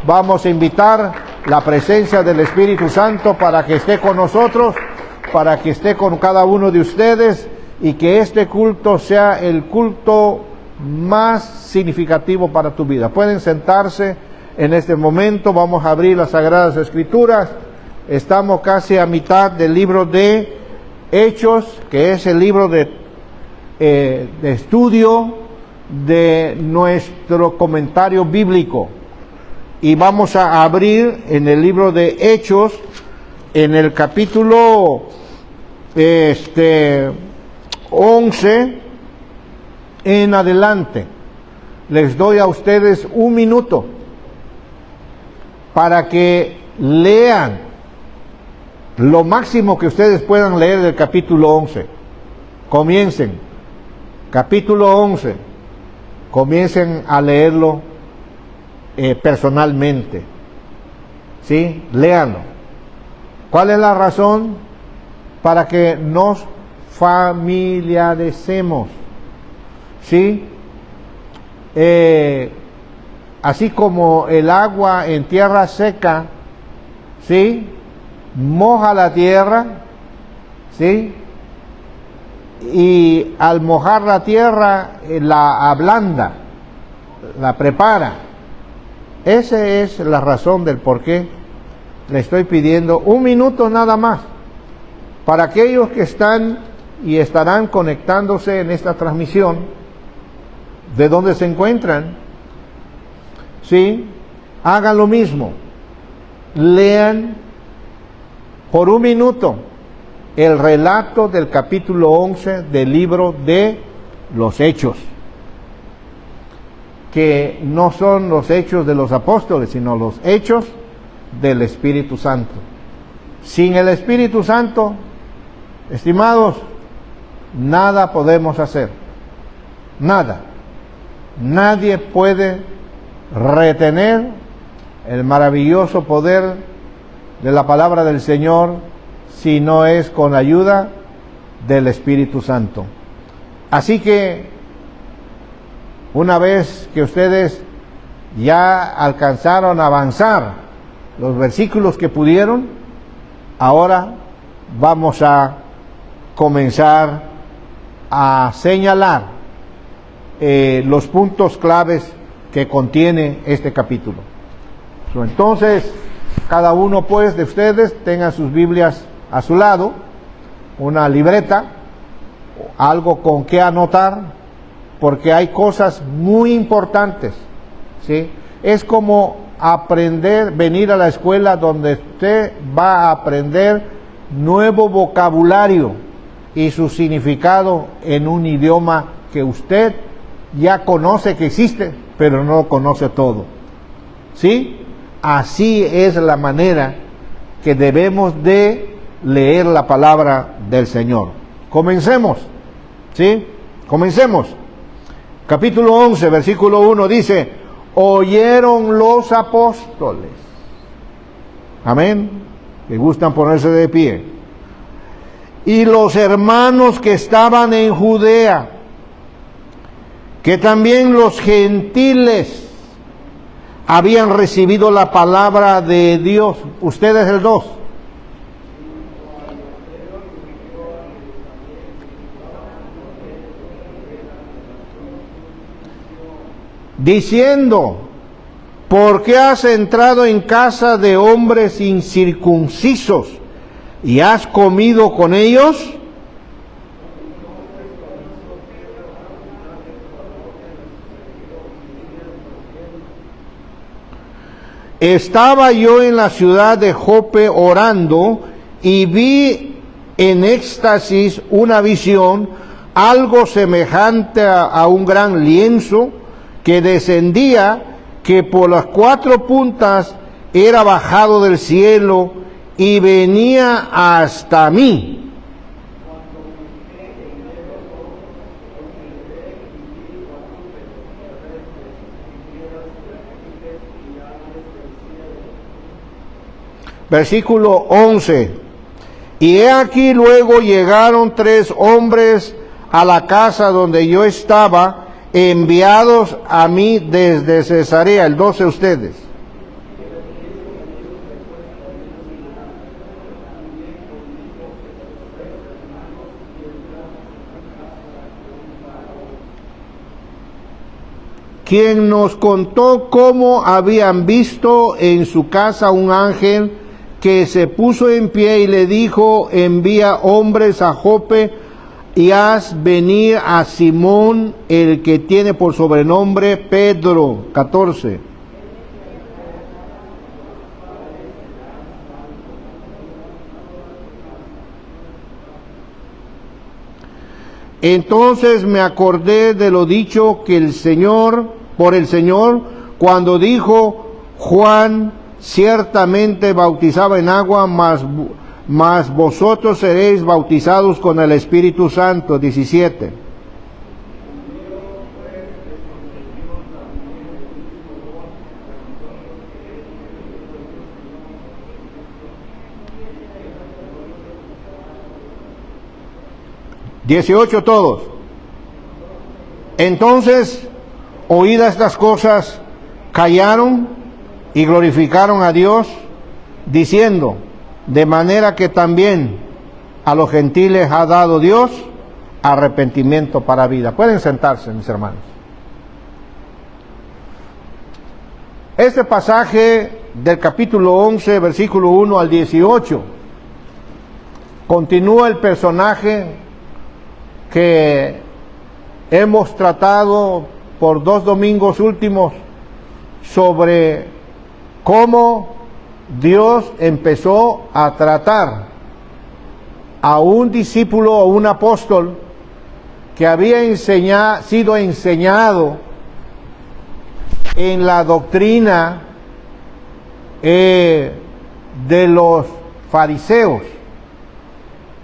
Vamos a invitar la presencia del Espíritu Santo para que esté con nosotros, para que esté con cada uno de ustedes y que este culto sea el culto más significativo para tu vida. Pueden sentarse en este momento. Vamos a abrir las Sagradas Escrituras. Estamos casi a mitad del libro de Hechos, que es el libro de estudio de nuestro comentario bíblico. Y vamos a abrir en el libro de Hechos, en el capítulo 11 en adelante. Les doy a ustedes un minuto para que lean lo máximo que ustedes puedan leer del capítulo 11. Comiencen, capítulo 11, comiencen a leerlo personalmente, ¿sí? Léanlo. ¿Cuál es la razón? Para que nos familiaricemos, ¿sí? Así como el agua en tierra seca, ¿sí?, moja la tierra, ¿sí?, y al mojar la tierra la ablanda, la prepara. Esa es la razón del por qué le estoy pidiendo un minuto nada más para aquellos que están y estarán conectándose en esta transmisión, de donde se encuentran, ¿sí? Hagan lo mismo, lean por un minuto el relato del capítulo 11 del libro de los Hechos, que no son los hechos de los apóstoles, sino los hechos del Espíritu Santo. Sin el Espíritu Santo, estimados, nada podemos hacer, nada. Nadie puede retener el maravilloso poder de la palabra del Señor si no es con la ayuda del Espíritu Santo. Así que una vez que ustedes ya alcanzaron a avanzar los versículos que pudieron, ahora vamos a comenzar a señalar los puntos claves que contiene este capítulo. Entonces, cada uno pues de ustedes tenga sus Biblias a su lado, una libreta, algo con que anotar, porque hay cosas muy importantes, ¿sí? Es como aprender, venir a la escuela donde usted va a aprender nuevo vocabulario y su significado en un idioma que usted ya conoce que existe, pero no conoce todo, ¿sí? Así es la manera que debemos de leer la palabra del Señor. Comencemos, ¿sí? Comencemos. Capítulo 11, versículo 1 dice: oyeron los apóstoles. Amén. ¿Les gustan ponerse de pie? Y los hermanos que estaban en Judea, que también los gentiles habían recibido la palabra de Dios. Ustedes el 2. Diciendo: ¿por qué has entrado en casa de hombres incircuncisos y has comido con ellos? Estaba yo en la ciudad de Jope orando y vi en éxtasis una visión, algo semejante a un gran lienzo que descendía, que por las 4 puntas era bajado del cielo y venía hasta mí. Versículo 11. Y he aquí luego llegaron 3 hombres a la casa donde yo estaba, enviados a mí desde Cesarea. El 12 ustedes. quien nos contó cómo habían visto en su casa un ángel que se puso en pie y le dijo: envía hombres a Jope y haz venir a Simón, el que tiene por sobrenombre Pedro. 14. Entonces me acordé de lo dicho que por el Señor, cuando dijo: Juan ciertamente bautizaba en agua, mas vosotros seréis bautizados con el Espíritu Santo. 17. (18) todos. Entonces, oídas estas cosas, callaron y glorificaron a Dios, diciendo: de manera que también a los gentiles ha dado Dios arrepentimiento para vida. Pueden sentarse, mis hermanos. Este pasaje del capítulo 11, versículo 1 al 18, continúa el personaje que hemos tratado por 2 domingos últimos sobre cómo Dios empezó a tratar a un discípulo o un apóstol que había sido enseñado en la doctrina de los fariseos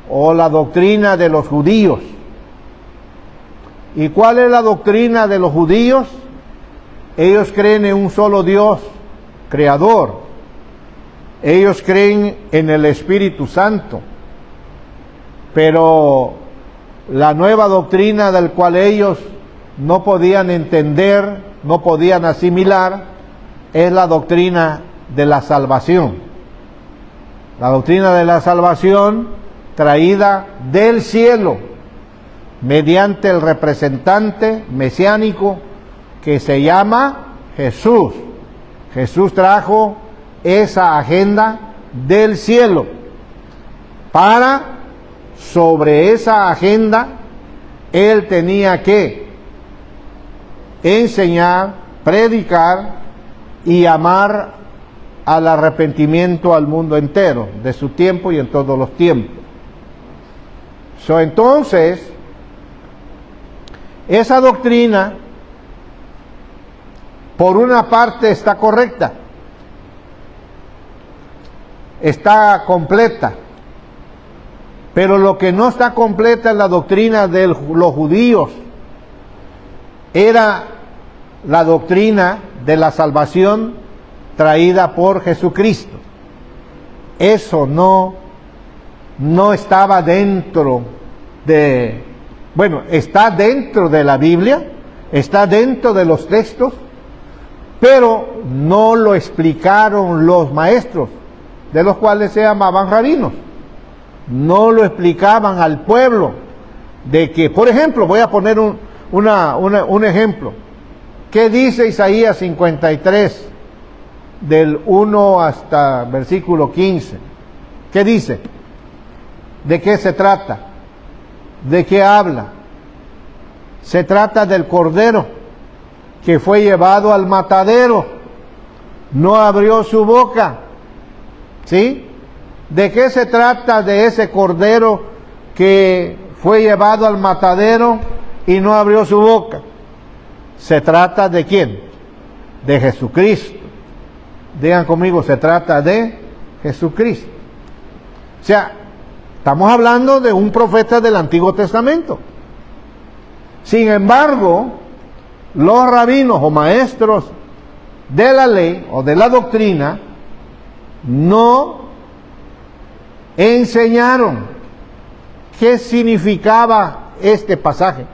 o la doctrina de los judíos. ¿Y cuál es la doctrina de los judíos? Ellos creen en un solo Dios, creador. Ellos creen en el Espíritu Santo. Pero la nueva doctrina del cual ellos no podían entender, no podían asimilar, es la doctrina de la salvación. La doctrina de la salvación traída del cielo, mediante el representante mesiánico que se llama Jesús. Jesús trajo esa agenda del cielo para, sobre esa agenda, él tenía que enseñar, predicar y llamar al arrepentimiento al mundo entero, de su tiempo y en todos los tiempos. Entonces, esa doctrina, por una parte, está correcta, está completa, pero lo que no está completa es la doctrina de los judíos. Era la doctrina de la salvación traída por Jesucristo. Eso no estaba dentro de... Bueno, está dentro de la Biblia, está dentro de los textos, pero no lo explicaron los maestros, de los cuales se llamaban rabinos. No lo explicaban al pueblo, de que, por ejemplo, voy a poner un ejemplo. ¿Qué dice Isaías 53, del 1 hasta versículo 15? ¿Qué dice? ¿De qué se trata? ¿De qué habla? Se trata del cordero que fue llevado al matadero, no abrió su boca. ¿Sí? ¿De qué se trata de ese cordero que fue llevado al matadero y no abrió su boca? Se trata de ¿quién? De Jesucristo. Digan conmigo, se trata de Jesucristo. O sea, estamos hablando de un profeta del Antiguo Testamento. Sin embargo, los rabinos o maestros de la ley o de la doctrina no enseñaron qué significaba este pasaje.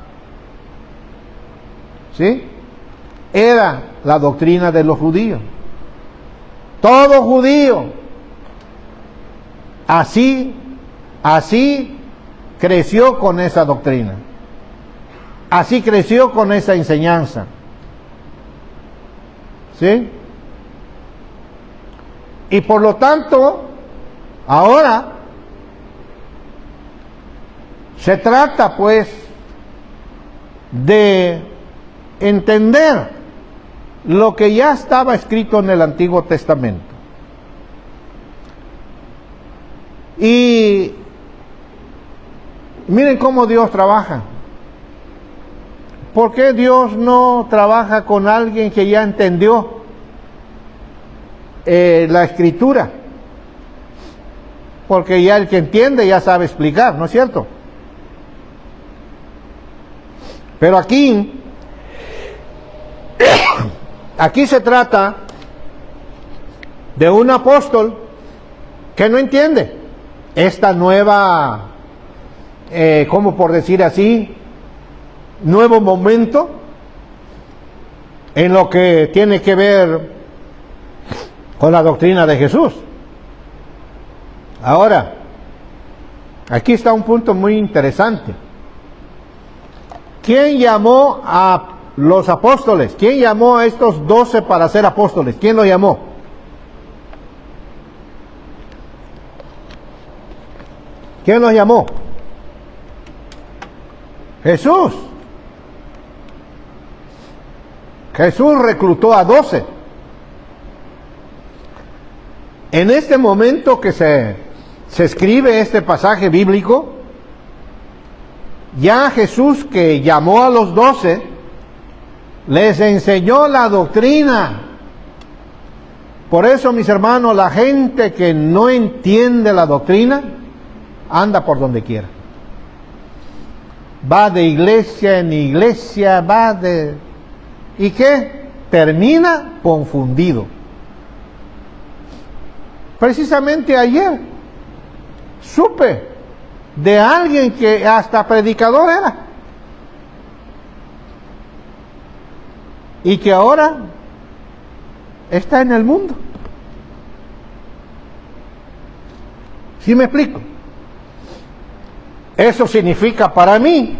¿Sí? Era la doctrina de los judíos. Todo judío así creció con esa doctrina. Así creció con esa enseñanza. ¿Sí? Y por lo tanto, ahora se trata pues de entender lo que ya estaba escrito en el Antiguo Testamento. Y miren cómo Dios trabaja. ¿Por qué Dios no trabaja con alguien que ya entendió la Escritura? Porque ya el que entiende ya sabe explicar, ¿no es cierto? Pero aquí se trata de un apóstol que no entiende esta nueva, ¿cómo por decir así? Nuevo momento en lo que tiene que ver con la doctrina de Jesús. Ahora, aquí está un punto muy interesante. ¿Quién llamó a los apóstoles? ¿Quién llamó a estos 12 para ser apóstoles? ¿Quién los llamó? ¿Quién los llamó? Jesús. Jesús reclutó a 12. En este momento que se escribe este pasaje bíblico, ya Jesús, que llamó a los 12, les enseñó la doctrina. Por eso, mis hermanos, la gente que no entiende la doctrina anda por donde quiera. Va de iglesia en iglesia, va de... ¿Y qué? Termina confundido. Precisamente ayer supe de alguien que hasta predicador era y que ahora está en el mundo. ¿Sí me explico? Eso significa para mí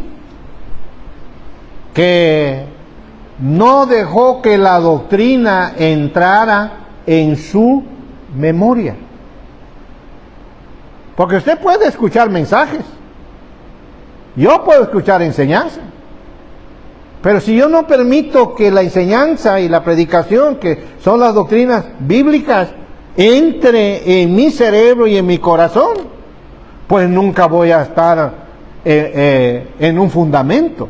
que no dejó que la doctrina entrara en su memoria. Porque usted puede escuchar mensajes, yo puedo escuchar enseñanza, pero si yo no permito que la enseñanza y la predicación, que son las doctrinas bíblicas, entre en mi cerebro y en mi corazón, pues nunca voy a estar en un fundamento.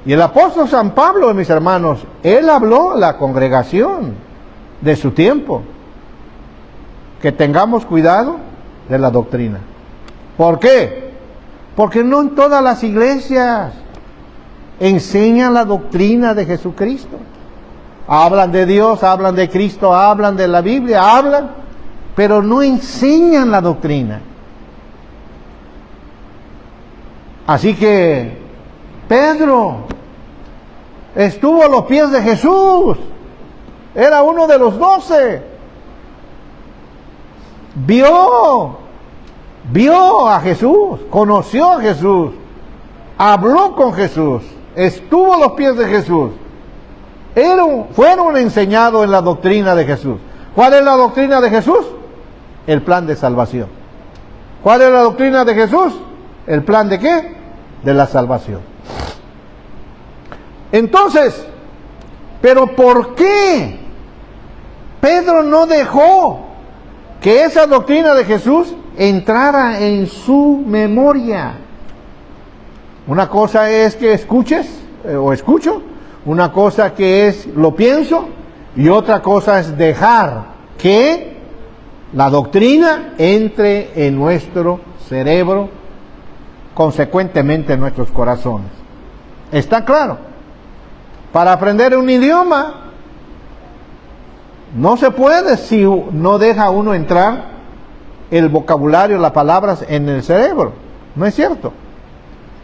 Y el apóstol San Pablo, mis hermanos, él habló a la congregación de su tiempo, que tengamos cuidado de la doctrina. ¿Por qué? Porque no en todas las iglesias enseñan la doctrina de Jesucristo. Hablan de Dios, hablan de Cristo, hablan de la Biblia, hablan, pero no enseñan la doctrina. Así que Pedro estuvo a los pies de Jesús, era uno de los 12, vio a Jesús, conoció a Jesús, habló con Jesús, estuvo a los pies de Jesús, fueron enseñados en la doctrina de Jesús. ¿Cuál es la doctrina de Jesús? El plan de salvación. ¿Cuál es la doctrina de Jesús? ¿El plan de qué? De la salvación. Entonces, ¿pero por qué Pedro no dejó que esa doctrina de Jesús entrara en su memoria? Una cosa es que escuches o escucho, una cosa que es lo pienso, y otra cosa es dejar que la doctrina entre en nuestro cerebro, consecuentemente en nuestros corazones. ¿Está claro? Para aprender un idioma no se puede si no deja uno entrar el vocabulario, las palabras en el cerebro. ¿No es cierto?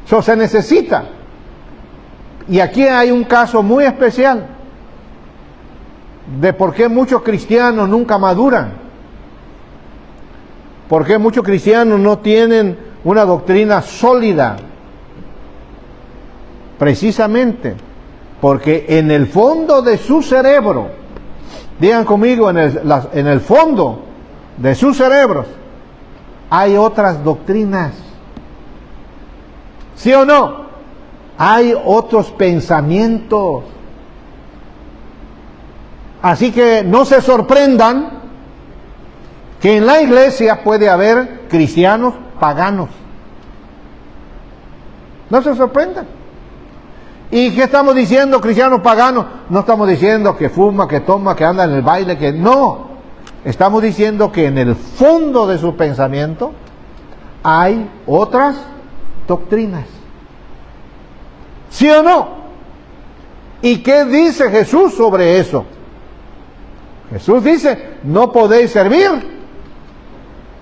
Eso se necesita. Y aquí hay un caso muy especial de por qué muchos cristianos nunca maduran. ¿Por qué muchos cristianos no tienen una doctrina sólida? Precisamente Porque en el fondo de su cerebro, digan conmigo, en el fondo de sus cerebros, hay otras doctrinas. ¿Sí o no? Hay otros pensamientos. Así que no se sorprendan que en la iglesia puede haber cristianos paganos. No se sorprendan. ¿Y qué estamos diciendo, cristianos paganos? No estamos diciendo que fuma, que toma, que anda en el baile, que no. Estamos diciendo que en el fondo de su pensamiento hay otras doctrinas. ¿Sí o no? ¿Y qué dice Jesús sobre eso? Jesús dice, no podéis servir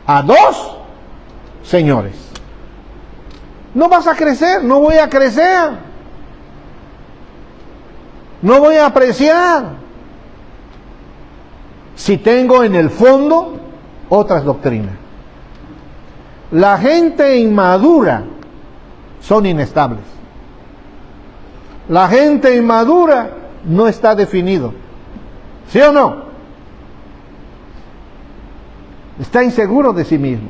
a dos señores. No vas a crecer, no voy a crecer. No voy a apreciar si tengo en el fondo otras doctrinas. La gente inmadura son inestables. La gente inmadura no está definido. ¿Sí o no? Está inseguro de sí mismo.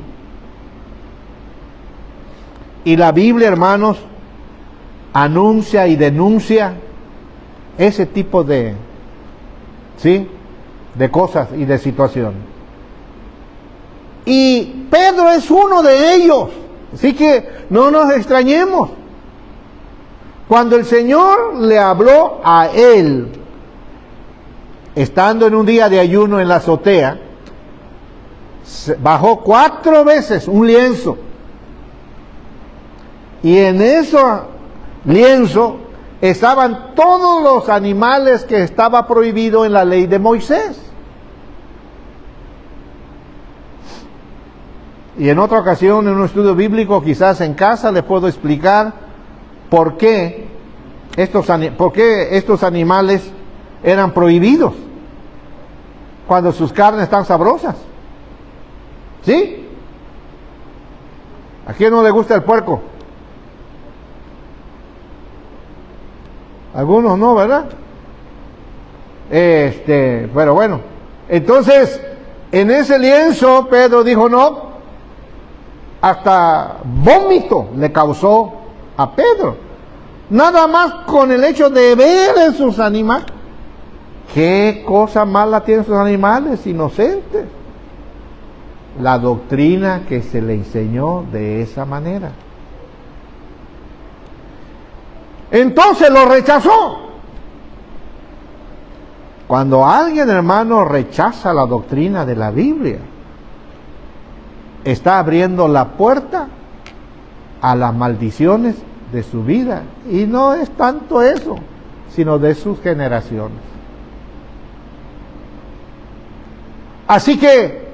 Y la Biblia, hermanos, anuncia y denuncia ese tipo de, ¿sí?, de cosas y de situaciones. Y Pedro es uno de ellos. Así que no nos extrañemos. Cuando el Señor le habló a él, estando en un día de ayuno en la azotea, bajó 4 veces un lienzo. Y en ese lienzo estaban todos los animales que estaba prohibido en la ley de Moisés. Y en otra ocasión, en un estudio bíblico, quizás en casa, les puedo explicar por qué estos animales eran prohibidos cuando sus carnes están sabrosas. ¿Sí? ¿A quién no le gusta el puerco? Algunos no, ¿verdad? Pero bueno. Entonces, en ese lienzo, Pedro dijo no. Hasta vómito le causó a Pedro. Nada más con el hecho de ver en sus animales. ¿Qué cosa mala tienen sus animales inocentes? La doctrina que se le enseñó de esa manera. Entonces lo rechazó. Cuando alguien, hermano, rechaza la doctrina de la Biblia, está abriendo la puerta a las maldiciones de su vida. Y no es tanto eso, sino de sus generaciones. Así que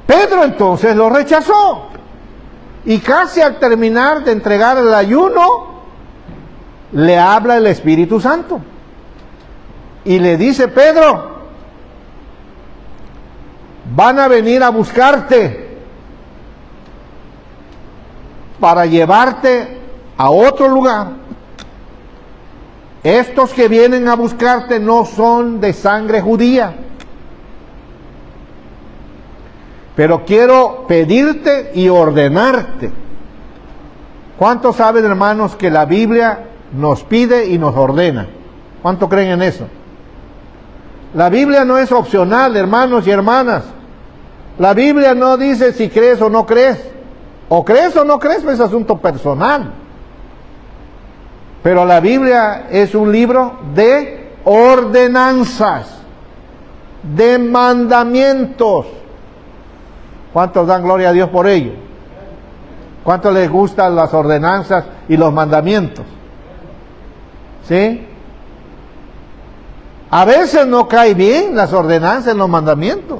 Pedro entonces lo rechazó. Y casi al terminar de entregar el ayuno, le habla el Espíritu Santo. Y le dice, Pedro, van a venir a buscarte para llevarte a otro lugar. Estos que vienen a buscarte no son de sangre judía. Pero quiero pedirte y ordenarte. ¿Cuántos saben, hermanos, que la Biblia nos pide y nos ordena? ¿Cuántos creen en eso? La Biblia no es opcional, hermanos y hermanas. La Biblia no dice si crees o no crees. O crees o no crees, es asunto personal. Pero la Biblia es un libro de ordenanzas, de mandamientos. ¿Cuántos dan gloria a Dios por ello? ¿Cuántos les gustan las ordenanzas y los mandamientos? ¿Sí? A veces no cae bien las ordenanzas y los mandamientos.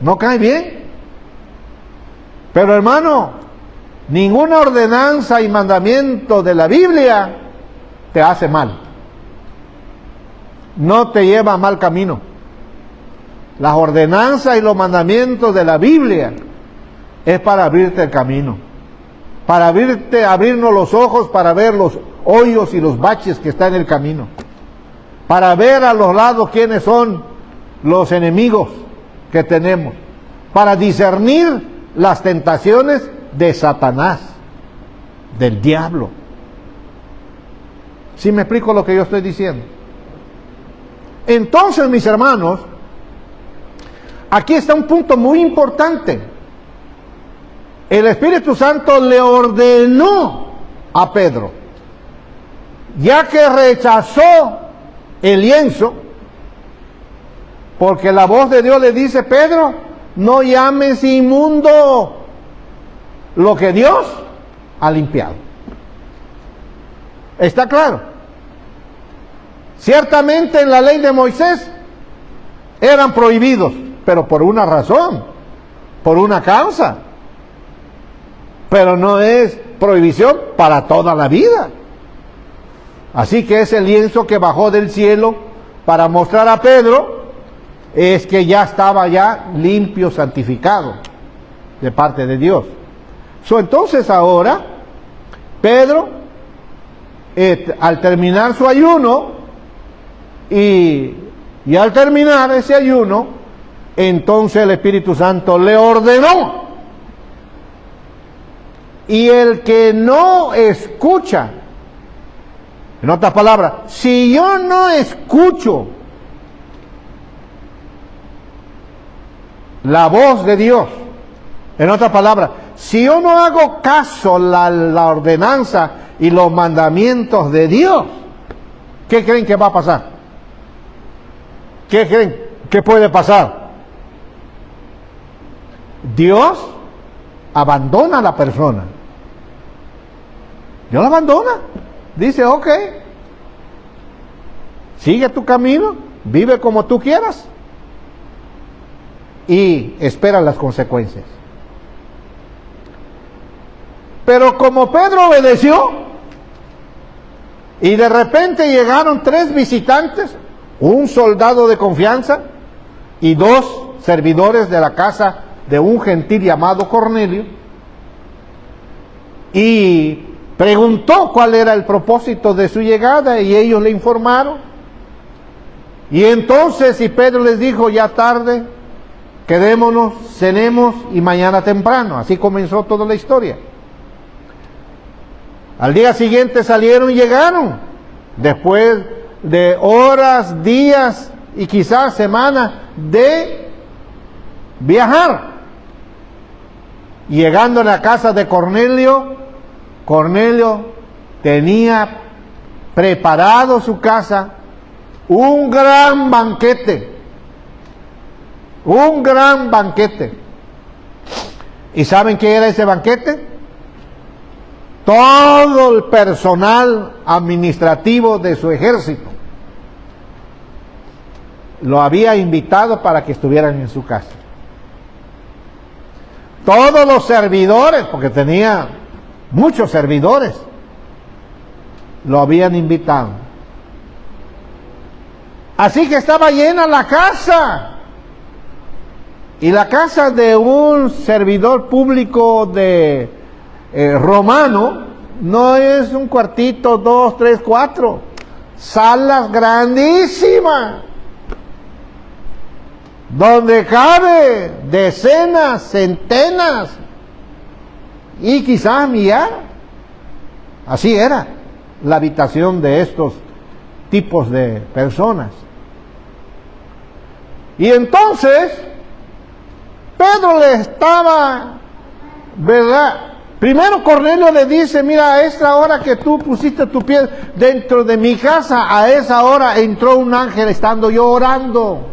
No cae bien. Pero hermano, ninguna ordenanza y mandamiento de la Biblia te hace mal. No te lleva a mal camino. Las ordenanzas y los mandamientos de la Biblia es para abrirte el camino, para abrirnos los ojos, para ver los hoyos y los baches que están en el camino, para ver a los lados quiénes son los enemigos que tenemos, para discernir las tentaciones de Satanás, del diablo. ¿Sí me explico lo que yo estoy diciendo? Entonces, mis hermanos, aquí está un punto muy importante. El Espíritu Santo le ordenó a Pedro, ya que rechazó el lienzo, porque la voz de Dios le dice: Pedro, no llames inmundo lo que Dios ha limpiado. ¿Está claro? Ciertamente en la ley de Moisés eran prohibidos, pero por una razón, por una causa. Pero no es prohibición para toda la vida. Así que ese lienzo que bajó del cielo para mostrar a Pedro es que ya estaba ya limpio, santificado de parte de Dios. Entonces ahora Pedro, al terminar su ayuno y al terminar ese ayuno, entonces el Espíritu Santo le ordenó. Y el que no escucha, en otras palabras, si yo no escucho la voz de Dios, en otras palabras, si yo no hago caso la ordenanza y los mandamientos de Dios, ¿qué creen que va a pasar? ¿Qué creen que puede pasar? Dios abandona a la persona. Dios la abandona. Dice: ok, sigue tu camino, vive como tú quieras y espera las consecuencias. Pero como Pedro obedeció, y de repente llegaron 3 visitantes, un soldado de confianza y 2 servidores de la casa de un gentil llamado Cornelio, y preguntó cuál era el propósito de su llegada, y ellos le informaron. Y entonces, y Pedro les dijo: ya tarde, quedémonos, cenemos y mañana temprano. Así comenzó toda la historia. Al día siguiente salieron y llegaron, después de horas, días y quizás semanas de viajar. Llegando a la casa de Cornelio, Cornelio tenía preparado su casa un gran banquete. Un gran banquete. ¿Y saben qué era ese banquete? Todo el personal administrativo de su ejército lo había invitado para que estuvieran en su casa. Todos los servidores, porque tenía muchos servidores, lo habían invitado. Así que estaba llena la casa. Y la casa de un servidor público de romano no es un cuartito, 2, 3, 4. Salas grandísimas, donde cabe decenas, centenas y quizás millares. Así era la habitación de estos tipos de personas. Y entonces Pedro le estaba, ¿verdad? Primero Cornelio le dice: mira, a esta hora que tú pusiste tu pie dentro de mi casa, a esa hora entró un ángel estando yo orando.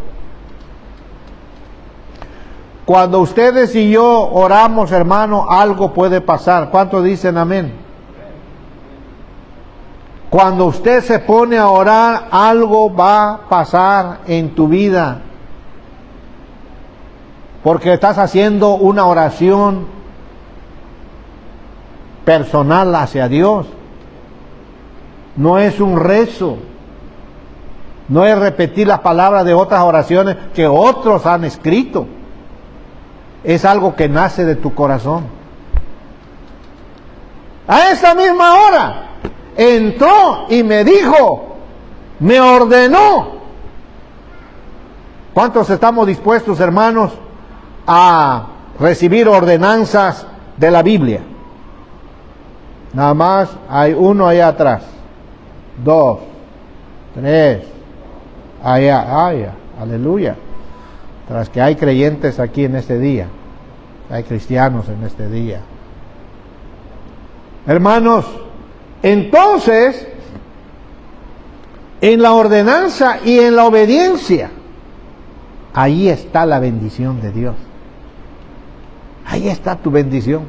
Cuando ustedes y yo oramos, hermano, algo puede pasar. ¿Cuántos dicen amén? Cuando usted se pone a orar, algo va a pasar en tu vida. Porque estás haciendo una oración personal hacia Dios. No es un rezo. No es repetir las palabras de otras oraciones que otros han escrito. Es algo que nace de tu corazón. A esa misma hora entró y me dijo, me ordenó. ¿Cuántos estamos dispuestos, hermanos, a recibir ordenanzas de la Biblia? Nada más hay uno allá atrás, 2, 3, allá, aleluya. Tras que hay creyentes aquí en este día, hay cristianos en este día. Hermanos, entonces, en la ordenanza y en la obediencia, ahí está la bendición de Dios. Ahí está tu bendición.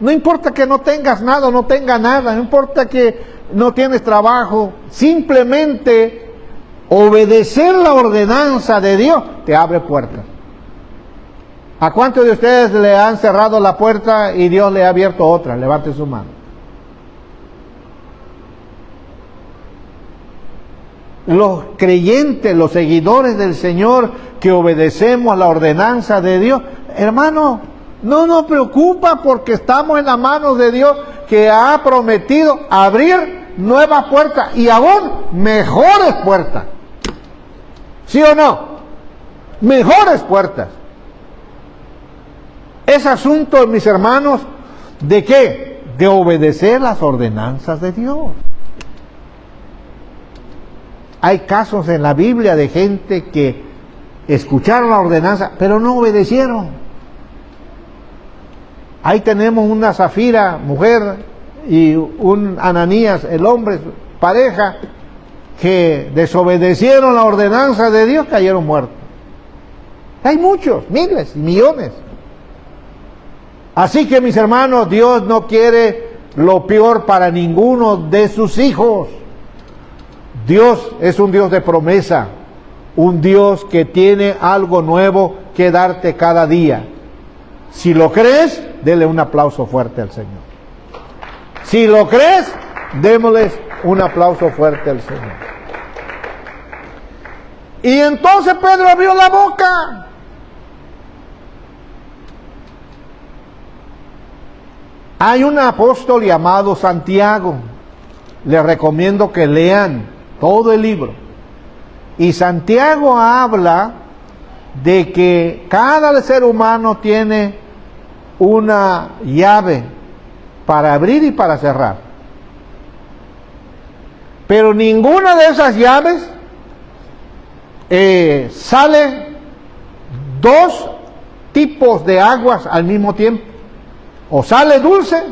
No importa que no tengas nada, no tenga nada, no importa que no tienes trabajo, simplemente obedecer la ordenanza de Dios te abre puertas. ¿A cuántos de ustedes le han cerrado la puerta y Dios le ha abierto otra? Levante su mano. Los creyentes, los seguidores del Señor que obedecemos la ordenanza de Dios, hermano, no nos preocupa porque estamos en las manos de Dios que ha prometido abrir nuevas puertas y aún mejores puertas. ¿Sí o no? Mejores puertas. Es asunto, mis hermanos, ¿de qué? De obedecer las ordenanzas de Dios. Hay casos en la Biblia de gente que escucharon la ordenanza, pero no obedecieron. Ahí tenemos una Zafira, mujer, y un Ananías, el hombre, pareja, que desobedecieron la ordenanza de Dios, cayeron muertos. Hay muchos, miles, millones. Así que, mis hermanos, Dios no quiere lo peor para ninguno de sus hijos. Dios es un Dios de promesa, un Dios que tiene algo nuevo que darte cada día. Si lo crees, dele un aplauso fuerte al Señor. Si lo crees, démosles un aplauso fuerte al Señor. Y entonces Pedro abrió la boca. Hay un apóstol llamado Santiago. Les recomiendo que lean todo el libro. Y Santiago habla de que cada ser humano tiene una llave para abrir y para cerrar. Pero ninguna de esas llaves sale dos tipos de aguas al mismo tiempo. O sale dulce,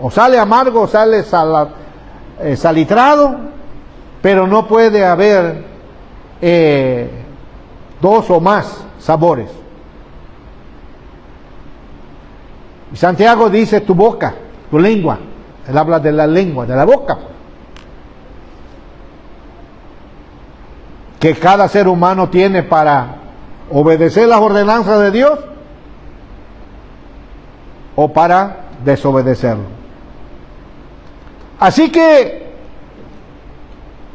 o sale amargo, o sale salitrado, pero no puede haber dos o más sabores. Y Santiago dice tu boca, tu lengua. Él habla de la lengua, de la boca. Que cada ser humano tiene para obedecer las ordenanzas de Dios o para desobedecerlo. Así que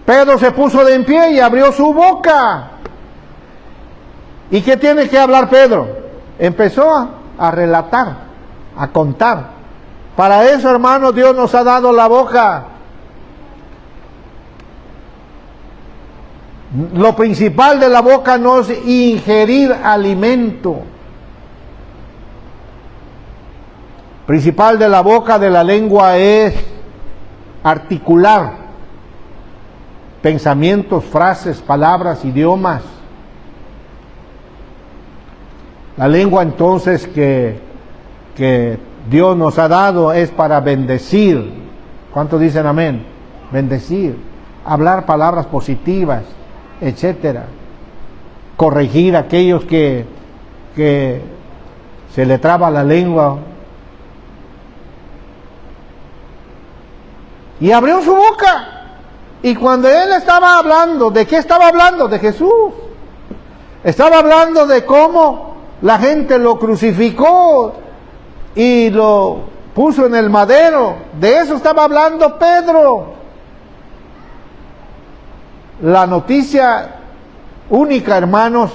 Pedro se puso de en pie y abrió su boca. ¿Y qué tiene que hablar Pedro? Empezó a relatar, a contar. Para eso, hermanos, Dios nos ha dado la boca. Lo principal de la boca no es ingerir alimento. Principal de la boca, de la lengua, es articular pensamientos, frases, palabras, idiomas. La lengua entonces que Dios nos ha dado es para bendecir. ¿Cuántos dicen amén? Bendecir, hablar palabras positivas, etcétera. Corregir a aquellos que se le traba la lengua. Y abrió su boca. Y cuando él estaba hablando, ¿de qué estaba hablando? De Jesús. Estaba hablando de cómo la gente lo crucificó y lo puso en el madero. De eso estaba hablando Pedro. La noticia única, hermanos,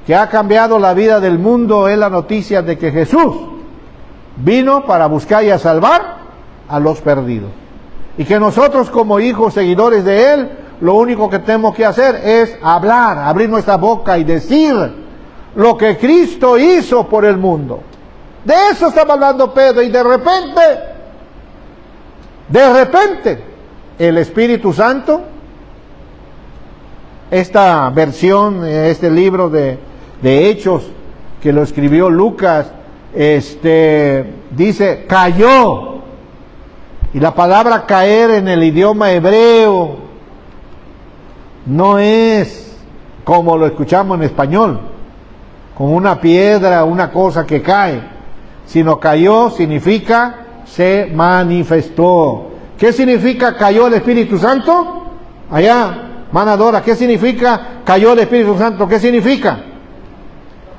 que ha cambiado la vida del mundo es la noticia de que Jesús vino para buscar y a salvar a los perdidos. Y que nosotros como hijos, seguidores de Él, lo único que tenemos que hacer es hablar, abrir nuestra boca y decir lo que Cristo hizo por el mundo. De eso estaba hablando Pedro, y de repente, el Espíritu Santo, esta versión, este libro de Hechos, que lo escribió Lucas, dice, cayó. Y la palabra caer en el idioma hebreo no es como lo escuchamos en español, como una piedra, una cosa que cae, sino cayó significa se manifestó. ¿Qué significa cayó el Espíritu Santo? Allá, Manadora, ¿qué significa cayó el Espíritu Santo? ¿Qué significa?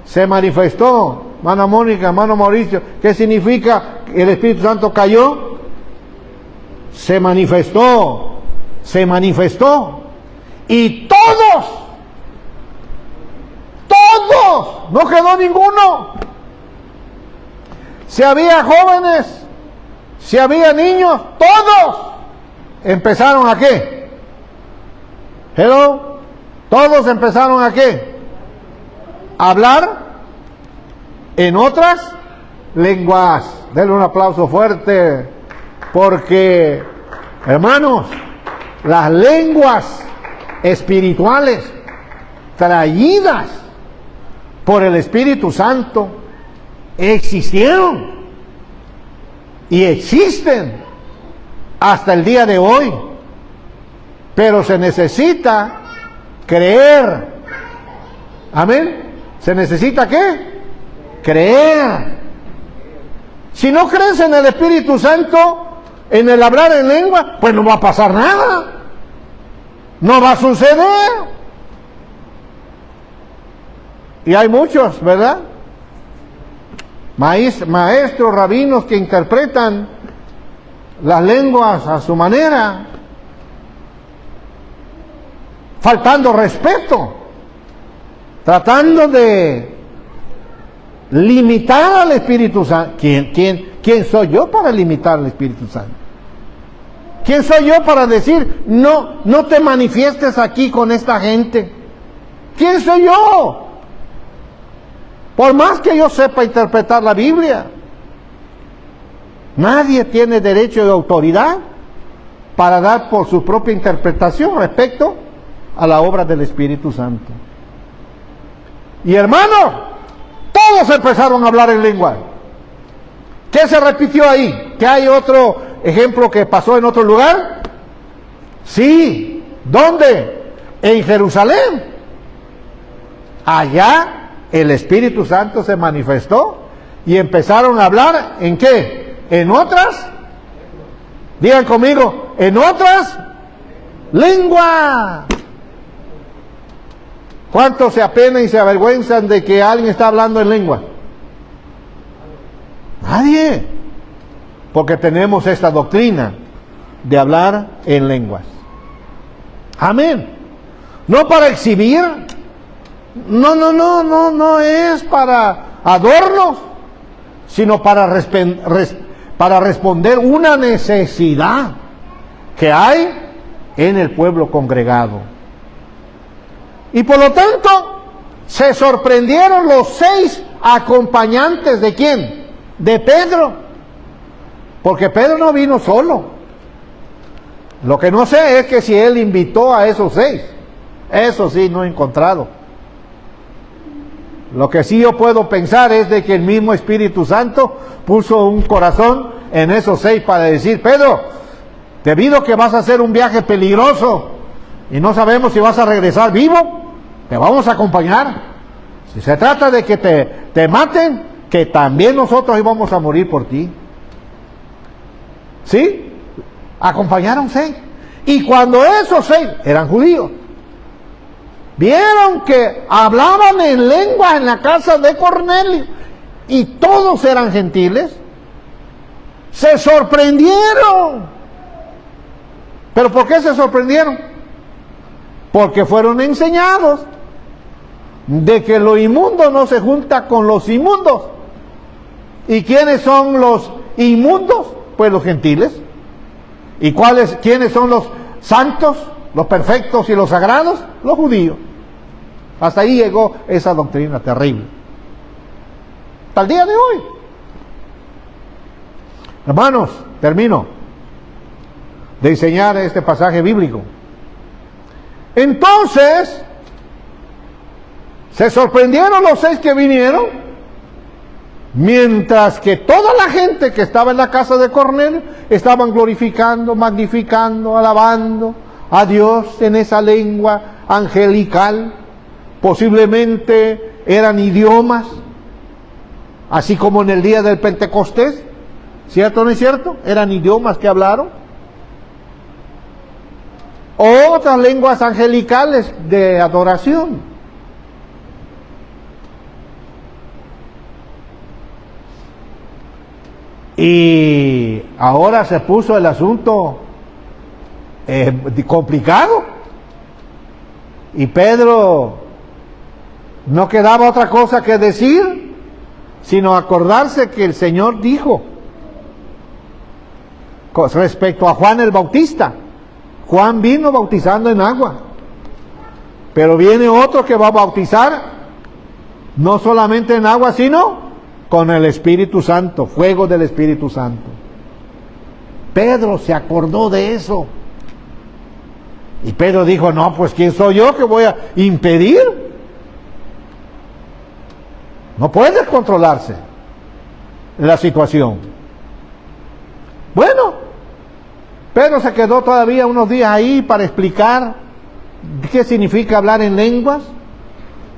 Se manifestó. Mano Mónica, mano Mauricio, ¿qué significa el Espíritu Santo cayó? Se manifestó. Se manifestó. Y todos, no quedó ninguno. Si había jóvenes, si había niños, todos empezaron ¿a qué? Hello, todos empezaron ¿a qué? A hablar en otras lenguas. Denle un aplauso fuerte, porque, hermanos, las lenguas espirituales traídas por el Espíritu Santo existieron y existen hasta el día de hoy, pero se necesita creer. Amén. ¿Se necesita qué? Creer. Si no crees en el Espíritu Santo, en el hablar en lengua, pues no va a pasar nada. No va a suceder. Y hay muchos, ¿verdad? Maestros, rabinos que interpretan las lenguas a su manera, faltando respeto, tratando de limitar al Espíritu Santo. ¿Quién soy yo para limitar al Espíritu Santo? ¿Quién soy yo para decir, no te manifiestes aquí con esta gente? ¿Quién soy yo? Por más que yo sepa interpretar la Biblia, nadie tiene derecho de autoridad para dar por su propia interpretación respecto a la obra del Espíritu Santo. Y hermanos, todos empezaron a hablar en lengua. ¿Qué se repitió ahí? ¿Que hay otro ejemplo que pasó en otro lugar? Sí. ¿Dónde? En Jerusalén. Allá el Espíritu Santo se manifestó y empezaron a hablar ¿en qué? En otras. Digan conmigo, en otras lenguas. ¿Cuántos se apenan y se avergüenzan de que alguien está hablando en lengua? Nadie. Porque tenemos esta doctrina de hablar en lenguas. Amén. No para exhibir. No es para adornos, sino para responder una necesidad que hay en el pueblo congregado. Y por lo tanto, se sorprendieron los 6 acompañantes ¿de quién? De Pedro. Porque Pedro no vino solo. Lo que no sé es que si él invitó a esos 6. Eso sí, no he encontrado. Lo que sí yo puedo pensar es de que el mismo Espíritu Santo puso un corazón en esos 6 para decir, Pedro, debido a que vas a hacer un viaje peligroso y no sabemos si vas a regresar vivo, te vamos a acompañar. Si se trata de que te maten, que también nosotros íbamos a morir por ti. ¿Sí? Acompañaron 6. Y cuando esos 6 eran judíos, vieron que hablaban en lengua en la casa de Cornelio y todos eran gentiles, se sorprendieron. ¿Pero por qué se sorprendieron? Porque fueron enseñados de que lo inmundo no se junta con los inmundos. ¿Y quiénes son los inmundos? Pues los gentiles. ¿Y quiénes son los santos, los perfectos y los sagrados? Los judíos. Hasta ahí llegó esa doctrina terrible. Hasta el día de hoy. Hermanos, termino de enseñar este pasaje bíblico. Entonces, se sorprendieron los 6 que vinieron, mientras que toda la gente que estaba en la casa de Cornelio estaban glorificando, magnificando, alabando a Dios en esa lengua angelical. Posiblemente eran idiomas, así como en el día del Pentecostés. ¿Cierto o no es cierto? Eran idiomas que hablaron. Otras lenguas angelicales de adoración. Y ahora se puso el asunto complicado. Y Pedro no quedaba otra cosa que decir, sino acordarse que el Señor dijo respecto a Juan el Bautista. Juan vino bautizando en agua, pero viene otro que va a bautizar no solamente en agua, sino con el Espíritu Santo, fuego del Espíritu Santo. Pedro se acordó de eso. Y Pedro dijo, no, pues ¿quién soy yo que voy a impedir? No puede controlarse la situación. Bueno, Pedro se quedó todavía unos días ahí para explicar qué significa hablar en lenguas,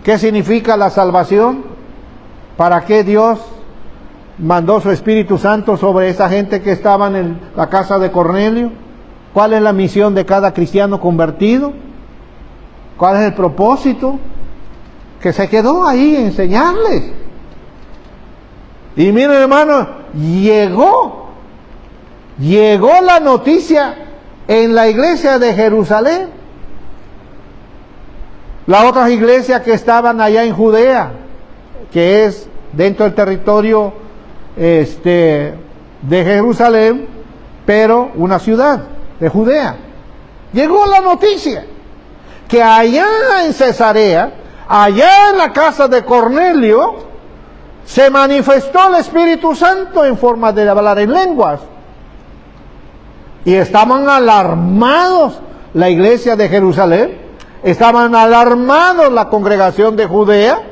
qué significa la salvación, para qué Dios mandó su Espíritu Santo sobre esa gente que estaban en la casa de Cornelio, cuál es la misión de cada cristiano convertido, cuál es el propósito, que se quedó ahí a enseñarles. Y miren, hermanos, llegó la noticia en la iglesia de Jerusalén. Las otras iglesias que estaban allá en Judea, que es dentro del territorio de Jerusalén, pero una ciudad de Judea. Llegó la noticia que allá en Cesarea, allá en la casa de Cornelio, se manifestó el Espíritu Santo en forma de hablar en lenguas. Y estaban alarmados la iglesia de Jerusalén, estaban alarmados la congregación de Judea,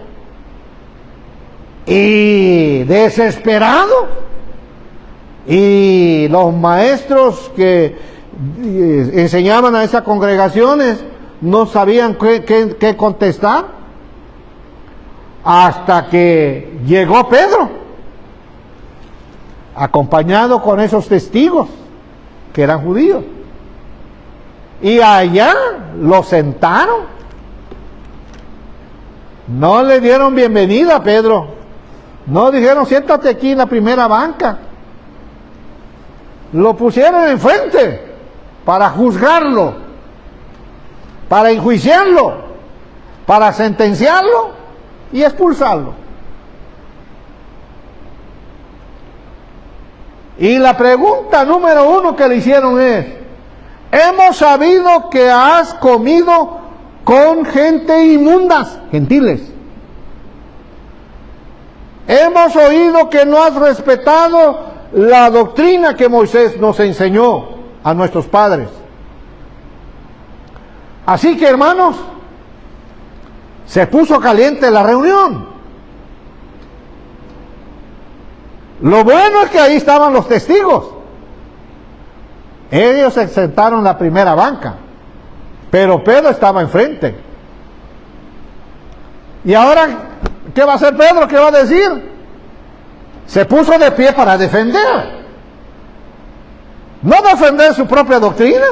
y desesperados. Y los maestros que enseñaban a esas congregaciones no sabían qué contestar, hasta que llegó Pedro, acompañado con esos testigos que eran judíos, y allá lo sentaron. No le dieron bienvenida a Pedro, no dijeron siéntate aquí en la primera banca, lo pusieron enfrente para juzgarlo, para enjuiciarlo, para sentenciarlo y expulsarlo. Y la pregunta número 1 que le hicieron es: hemos sabido que has comido con gente inmundas, gentiles. Hemos oído que no has respetado la doctrina que Moisés nos enseñó a nuestros padres. Así que, hermanos, se puso caliente la reunión. Lo bueno es que ahí estaban los testigos. Ellos se sentaron en la primera banca, pero Pedro estaba enfrente. Y ahora, ¿qué va a hacer Pedro? ¿Qué va a decir? Se puso de pie para defender. No defender su propia doctrina,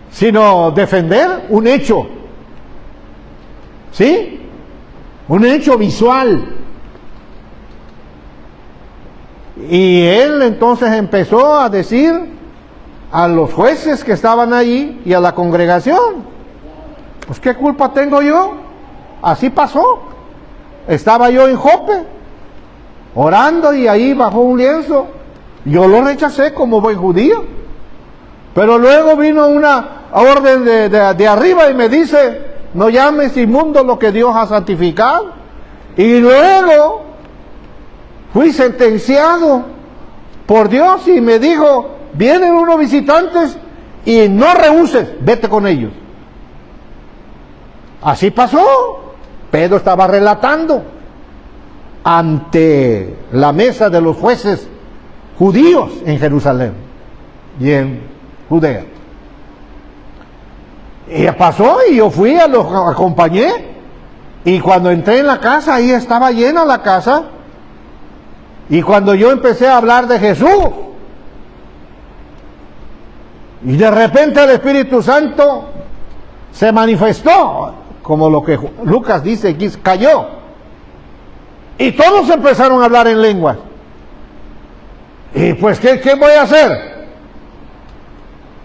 sino defender un hecho. ¿Sí? Un hecho visual. Y él entonces empezó a decir a los jueces que estaban allí y a la congregación: pues ¿qué culpa tengo yo? Así pasó. Estaba yo en Jope orando, y ahí bajó un lienzo Yo lo rechacé como buen judío. Pero luego vino una orden de arriba y me dice, no llames inmundo lo que Dios ha santificado. Y luego fui sentenciado por Dios y me dijo, vienen unos visitantes y no rehuses, vete con ellos. Así pasó. Pedro estaba relatando ante la mesa de los jueces judíos en Jerusalén y en Judea. Y pasó y yo fui, los acompañé, y cuando entré en la casa, ahí estaba llena la casa, y cuando yo empecé a hablar de Jesús, y de repente el Espíritu Santo se manifestó, como lo que Lucas dice aquí, cayó, y todos empezaron a hablar en lenguas. Y pues, ¿qué voy a hacer?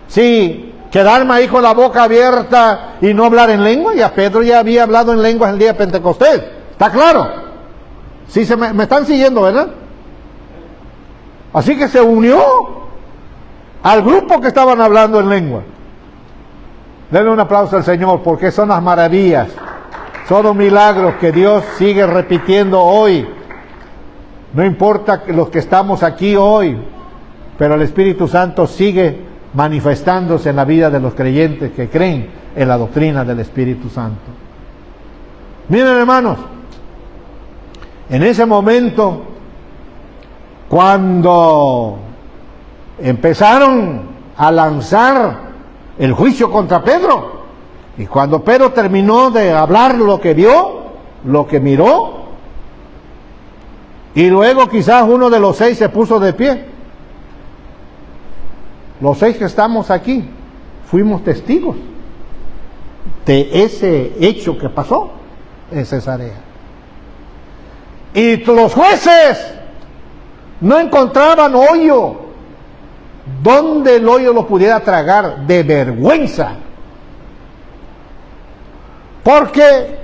Sí, quedarme ahí con la boca abierta y no hablar en lengua. Ya Pedro ya había hablado en lenguas el día de Pentecostés. ¿Está claro? Sí, me están siguiendo, ¿verdad? Así que se unió al grupo que estaban hablando en lengua. Denle un aplauso al Señor, porque son las maravillas, son los milagros que Dios sigue repitiendo hoy. No importa los que estamos aquí hoy, pero el Espíritu Santo sigue manifestándose en la vida de los creyentes que creen en la doctrina del Espíritu Santo. Miren, hermanos, en ese momento, cuando empezaron a lanzar el juicio contra Pedro, y cuando Pedro terminó de hablar lo que vio, lo que miró, y luego quizás uno de los 6 se puso de pie. Los 6 que estamos aquí fuimos testigos de ese hecho que pasó en Cesarea. Y los jueces no encontraban hoyo donde el hoyo lo pudiera tragar de vergüenza, porque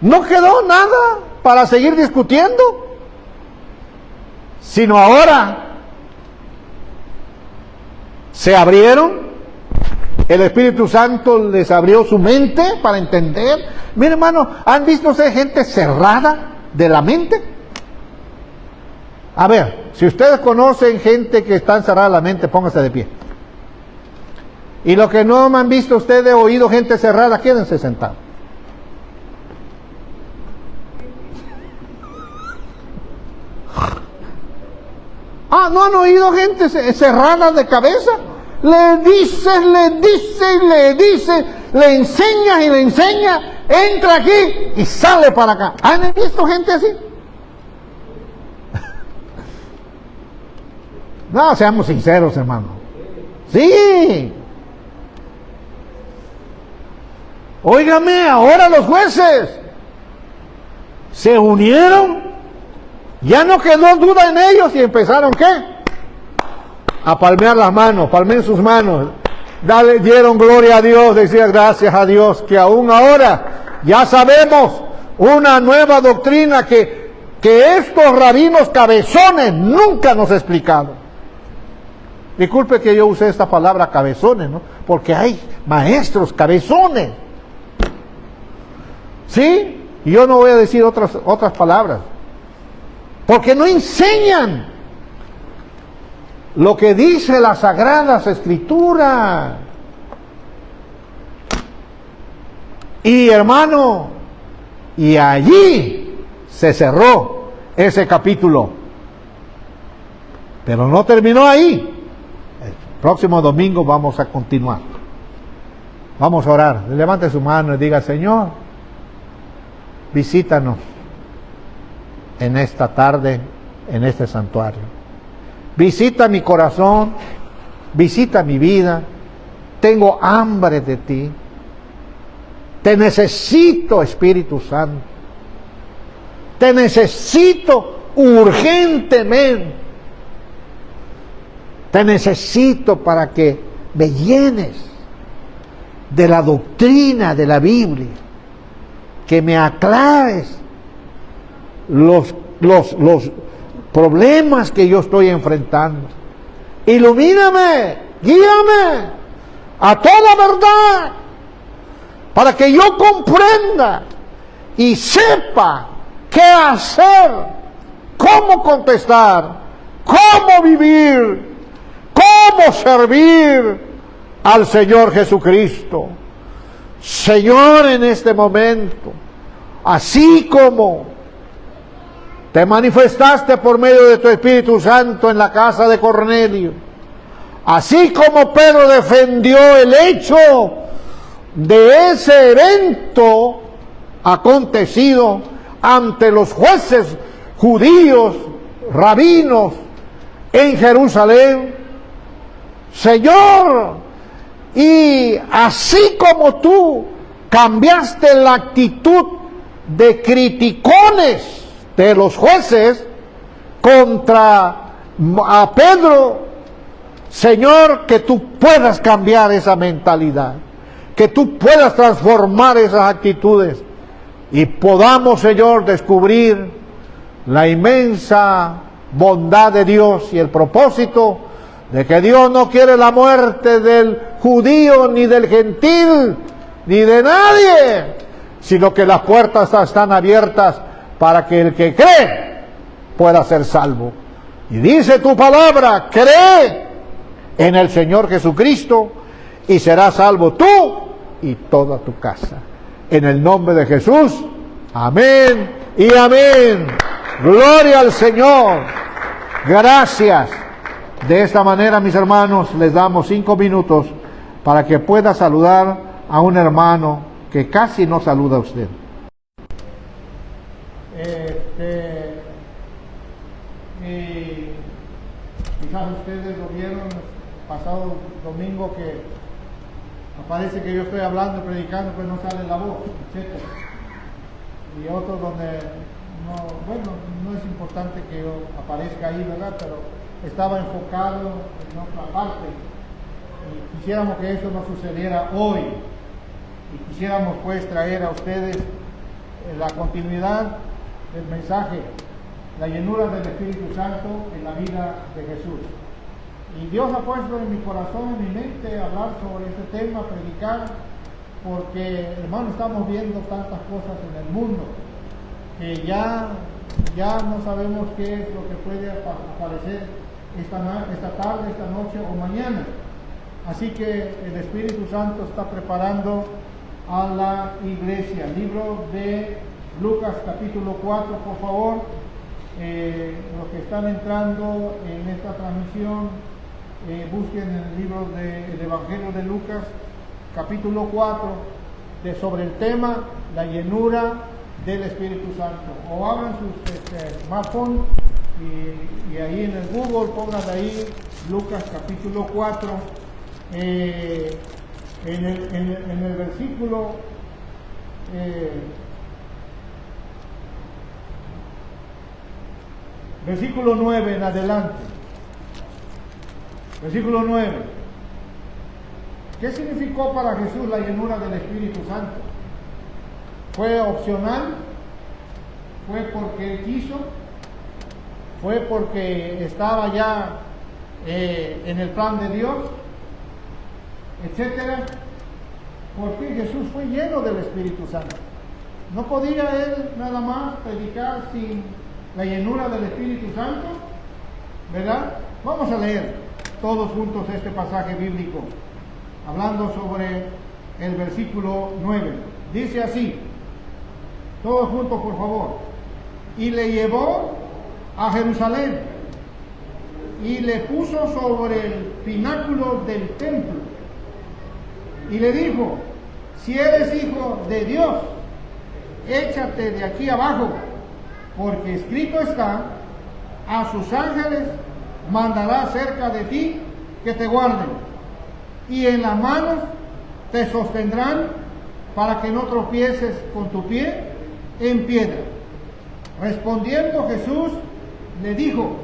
no quedó nada para seguir discutiendo, sino ahora se abrieron, el Espíritu Santo les abrió su mente para entender. Miren, hermano, ¿han visto ustedes gente cerrada de la mente? A ver, si ustedes conocen gente que está encerrada de la mente, pónganse de pie. Y los que no me han visto ustedes, oído gente cerrada, quédense sentados. Ah, ¿no han oído gente cerrada de cabeza? Le dices, le enseñas y le enseñas, entra aquí y sale para acá. ¿Han visto gente así? No, seamos sinceros, hermano. Sí. Óigame, ahora los jueces se unieron. Ya no quedó duda en ellos y empezaron, ¿qué? A palmear las manos, palmeen sus manos. Dieron gloria a Dios, decían gracias a Dios, que aún ahora ya sabemos una nueva doctrina que estos rabinos cabezones nunca nos han explicado. Disculpe que yo use esta palabra cabezones, ¿no? Porque hay maestros cabezones. ¿Sí? Y yo no voy a decir otras palabras. Porque no enseñan lo que dice las Sagradas Escrituras. Y hermano, y allí se cerró ese capítulo. Pero no terminó ahí. El próximo domingo vamos a continuar. Vamos a orar. Levante su mano y diga: Señor, visítanos en esta tarde, en este santuario. Visita mi corazón, visita mi vida. Tengo hambre de ti. Te necesito, Espíritu Santo. Te necesito urgentemente. Te necesito para que me llenes de la doctrina de la Biblia, que me aclares problemas que yo estoy enfrentando. Ilumíname, guíame a toda verdad, para que yo comprenda y sepa qué hacer, cómo contestar, cómo vivir, cómo servir al Señor Jesucristo. Señor, en este momento, así como te manifestaste por medio de tu Espíritu Santo en la casa de Cornelio, así como Pedro defendió el hecho de ese evento acontecido ante los jueces judíos, rabinos en Jerusalén, Señor, y así como tú cambiaste la actitud de criticones de los jueces contra a Pedro, Señor, que tú puedas cambiar esa mentalidad, que tú puedas transformar esas actitudes y podamos, Señor, descubrir la inmensa bondad de Dios y el propósito de que Dios no quiere la muerte del judío, ni del gentil, ni de nadie, sino que las puertas están abiertas para que el que cree pueda ser salvo. Y dice tu palabra, cree en el Señor Jesucristo y serás salvo tú y toda tu casa. En el nombre de Jesús, amén y amén. Gloria al Señor. Gracias. De esta manera, mis hermanos, les damos 5 minutos para que pueda saludar a un hermano que casi no saluda a usted. Quizás ustedes lo vieron pasado domingo que aparece que yo estoy hablando, predicando, pero no sale la voz, etc. Y otros donde no es importante que yo aparezca ahí, ¿verdad? Pero estaba enfocado en otra parte. Y quisiéramos que eso no sucediera hoy. Y quisiéramos pues traer a ustedes la continuidad del mensaje, la llenura del Espíritu Santo en la vida de Jesús. Y Dios ha puesto en mi corazón, en mi mente, hablar sobre este tema, predicar, porque, hermano, estamos viendo tantas cosas en el mundo que ya no sabemos qué es lo que puede aparecer esta tarde, esta noche o mañana. Así que el Espíritu Santo está preparando a la iglesia. Libro de Lucas capítulo 4, por favor. Los que están entrando en esta transmisión, busquen el libro del Evangelio de Lucas capítulo 4 sobre el tema la llenura del Espíritu Santo, o abran sus smartphones y ahí en el Google pongan ahí Lucas capítulo 4 en el versículo versículo 9 en adelante. Versículo 9. ¿Qué significó para Jesús la llenura del Espíritu Santo? ¿Fue opcional? ¿Fue porque Él quiso? ¿Fue porque estaba ya en el plan de Dios? Etcétera. ¿Por qué Jesús fue lleno del Espíritu Santo? ¿No podía Él nada más predicar sin la llenura del Espíritu Santo? ¿Verdad? Vamos a leer todos juntos este pasaje bíblico, hablando sobre el versículo 9. Dice así, todos juntos por favor. Y le llevó a Jerusalén y le puso sobre el pináculo del templo y le dijo, si eres hijo de Dios, échate de aquí abajo, porque escrito está, a sus ángeles mandará cerca de ti que te guarden, y en las manos te sostendrán para que no tropieces con tu pie en piedra. Respondiendo Jesús le dijo,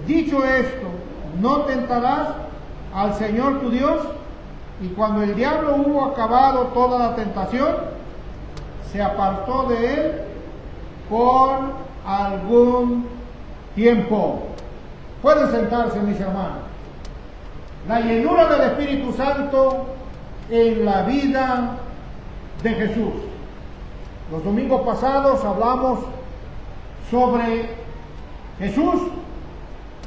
dicho esto, no tentarás al Señor tu Dios. Y cuando el diablo hubo acabado toda la tentación, se apartó de él por algún tiempo. Pueden sentarse, mis hermanos. La llenura del Espíritu Santo en la vida de Jesús. Los domingos pasados hablamos sobre Jesús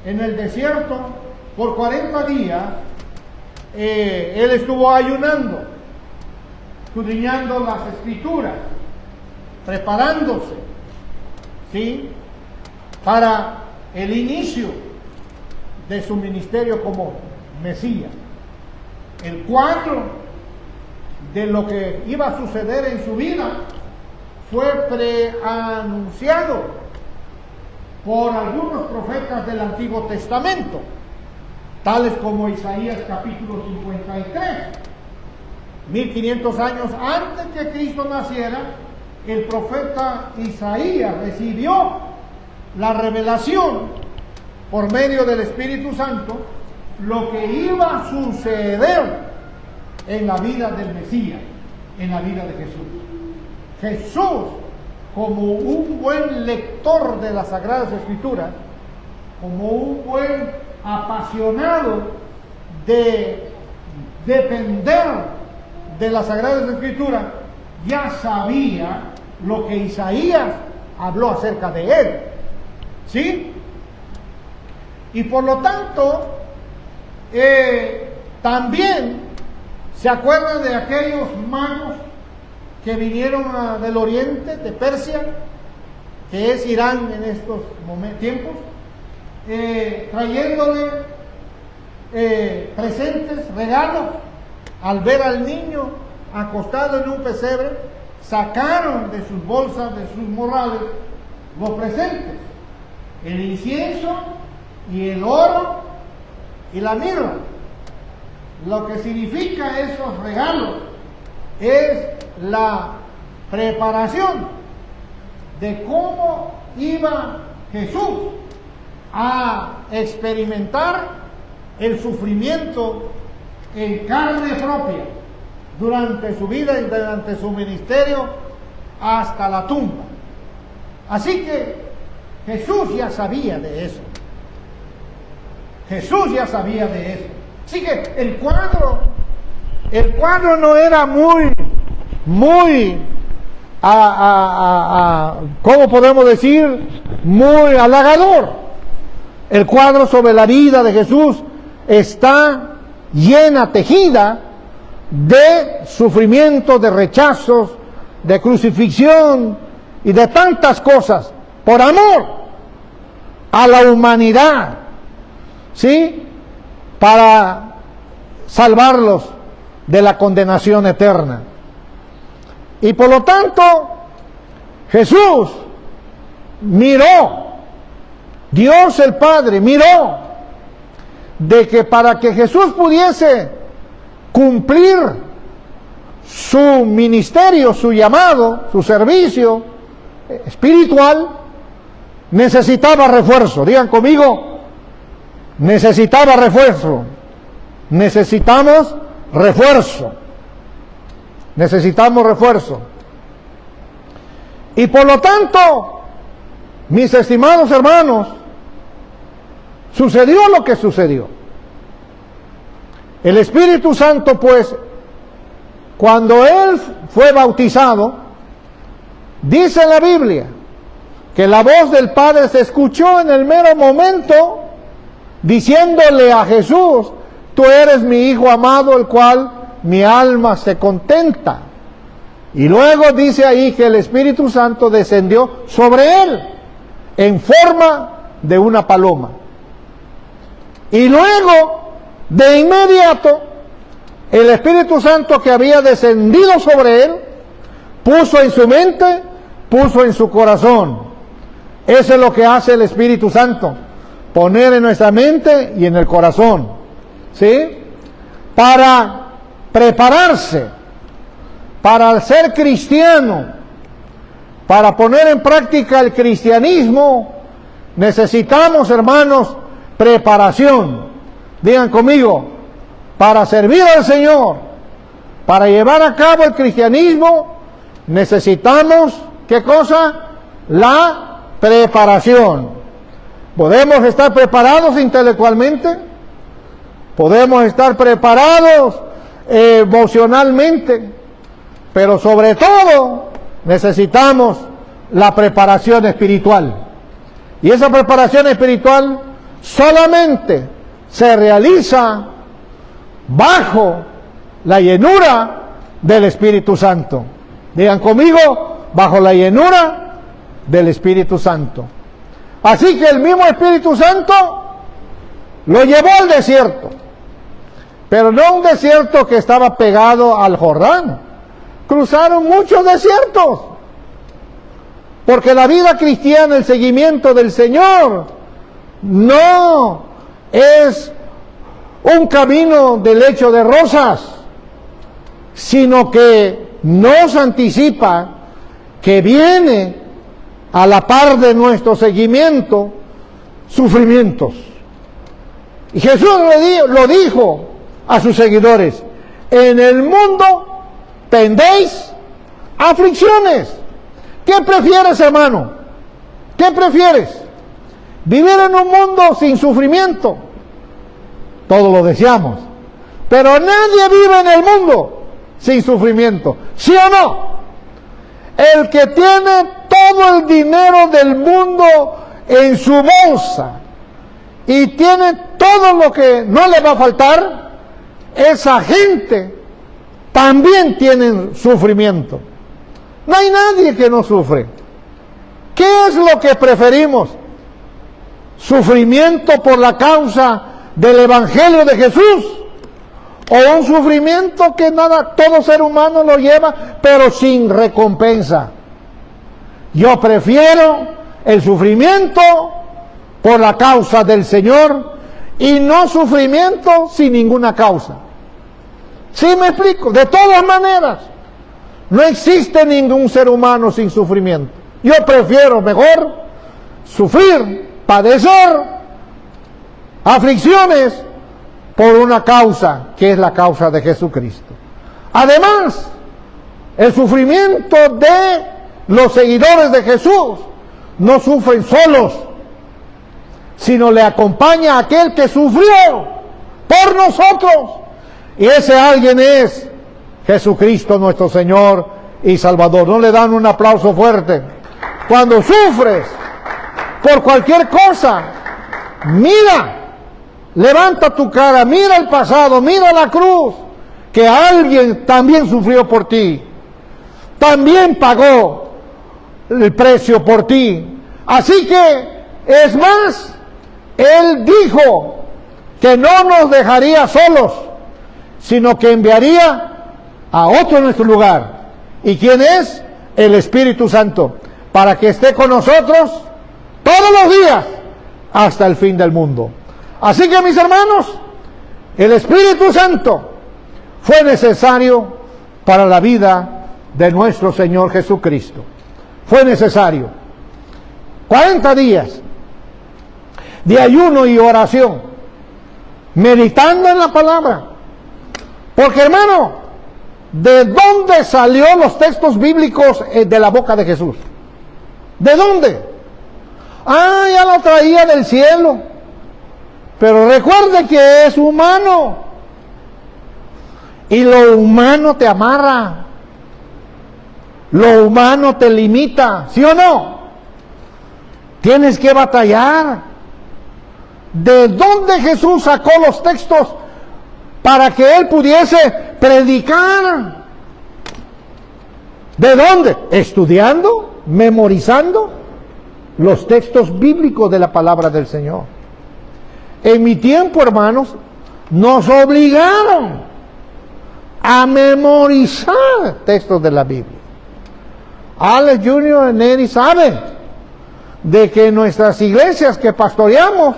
en el desierto por 40 días. Él estuvo ayunando, escudriñando las Escrituras, preparándose, ¿sí?, para el inicio de su ministerio como Mesías. El cuadro de lo que iba a suceder en su vida fue preanunciado por algunos profetas del Antiguo Testamento, tales como Isaías capítulo 53. 1500 años antes que Cristo naciera, el profeta Isaías recibió la revelación por medio del Espíritu Santo lo que iba a suceder en la vida del Mesías, en la vida de Jesús. Jesús, como un buen lector de las Sagradas Escrituras, como un buen apasionado de depender de las Sagradas Escrituras, ya sabía lo que Isaías habló acerca de él, ¿sí? Y por lo tanto, también se acuerdan de aquellos magos que vinieron del oriente, de Persia, que es Irán en estos tiempos, trayéndole presentes, regalos. Al ver al niño acostado en un pesebre, sacaron de sus bolsas, de sus morrales, los presentes: el incienso y el oro y la mirra. Lo que significa esos regalos es la preparación de cómo iba Jesús a experimentar el sufrimiento en carne propia durante su vida y durante su ministerio hasta la tumba. Así que Jesús ya sabía de eso. Jesús ya sabía de eso. Así que el cuadro no era muy, ¿cómo podemos decir? Muy halagador. El cuadro sobre la vida de Jesús está llena, tejida de sufrimiento, de rechazos, de crucifixión y de tantas cosas por amor a la humanidad, ¿sí?, para salvarlos de la condenación eterna. Y por lo tanto, Jesús miró, Dios el Padre miró, de que para que Jesús pudiese cumplir su ministerio, su llamado, su servicio espiritual, necesitaba refuerzo. Digan conmigo: necesitaba refuerzo. Necesitamos refuerzo. Necesitamos refuerzo. Y por lo tanto, mis estimados hermanos, sucedió lo que sucedió. El Espíritu Santo, pues, cuando Él fue bautizado, dice en la Biblia que la voz del Padre se escuchó en el mero momento, diciéndole a Jesús: tú eres mi Hijo amado, el cual mi alma se contenta. Y luego dice ahí que el Espíritu Santo descendió sobre Él en forma de una paloma. Y luego, de inmediato, el Espíritu Santo que había descendido sobre Él, puso en su mente, puso en su corazón. Eso es lo que hace el Espíritu Santo: poner en nuestra mente y en el corazón, ¿sí?, para prepararse, para ser cristiano, para poner en práctica el cristianismo. Necesitamos, hermanos, preparación. Digan conmigo: para servir al Señor, para llevar a cabo el cristianismo, necesitamos, ¿qué cosa? La preparación. Podemos estar preparados intelectualmente, podemos estar preparados emocionalmente, pero sobre todo necesitamos la preparación espiritual. Y esa preparación espiritual solamente se realiza bajo la llenura del Espíritu Santo. Digan conmigo, bajo la llenura del Espíritu Santo. Así que el mismo Espíritu Santo lo llevó al desierto, pero no un desierto que estaba pegado al Jordán. Cruzaron muchos desiertos, porque la vida cristiana, el seguimiento del Señor, no es un camino de lecho de rosas, sino que nos anticipa que viene a la par de nuestro seguimiento sufrimientos. Y Jesús lo dijo a sus seguidores: en el mundo tendréis aflicciones. ¿Qué prefieres, hermano? ¿Qué prefieres? ¿Vivir en un mundo sin sufrimiento? Todos lo deseamos, pero nadie vive en el mundo sin sufrimiento, ¿sí o no? El que tiene todo el dinero del mundo en su bolsa y tiene todo lo que no le va a faltar, esa gente también tiene sufrimiento. No hay nadie que no sufre. ¿Qué es lo que preferimos? ¿Sufrimiento por la causa del Evangelio de Jesús? ¿O un sufrimiento que todo ser humano lo lleva, pero sin recompensa? Yo prefiero el sufrimiento por la causa del Señor y no sufrimiento sin ninguna causa. ¿Sí me explico? De todas maneras, no existe ningún ser humano sin sufrimiento. Yo prefiero mejor sufrir, padecer aflicciones por una causa, que es la causa de Jesucristo. Además, el sufrimiento de los seguidores de Jesús no sufren solos, sino le acompaña a aquel que sufrió por nosotros. Y ese alguien es Jesucristo, nuestro Señor y Salvador. ¿No le dan un aplauso fuerte? Cuando sufres por cualquier cosa, mira, levanta tu cara, mira el pasado, mira la cruz, que alguien también sufrió por ti, también pagó el precio por ti. Así que, es más, Él dijo que no nos dejaría solos, sino que enviaría a otro en nuestro lugar. ¿Y quién es? El Espíritu Santo, para que esté con nosotros todos los días hasta el fin del mundo. Así que, mis hermanos, el Espíritu Santo fue necesario para la vida de nuestro Señor Jesucristo. Fue necesario. 40 días de ayuno y oración, meditando en la palabra. Porque, hermano, ¿de dónde salió los textos bíblicos de la boca de Jesús? ¿De dónde? Ya lo traía del cielo. Pero recuerde que es humano. Y lo humano te amarra. Lo humano te limita. ¿Sí o no? Tienes que batallar. ¿De dónde Jesús sacó los textos para que Él pudiese predicar? ¿De dónde? Estudiando, memorizando los textos bíblicos de la palabra del Señor. En mi tiempo, hermanos, nos obligaron a memorizar textos de la Biblia. Alex Jr. y Neri saben de que en nuestras iglesias que pastoreamos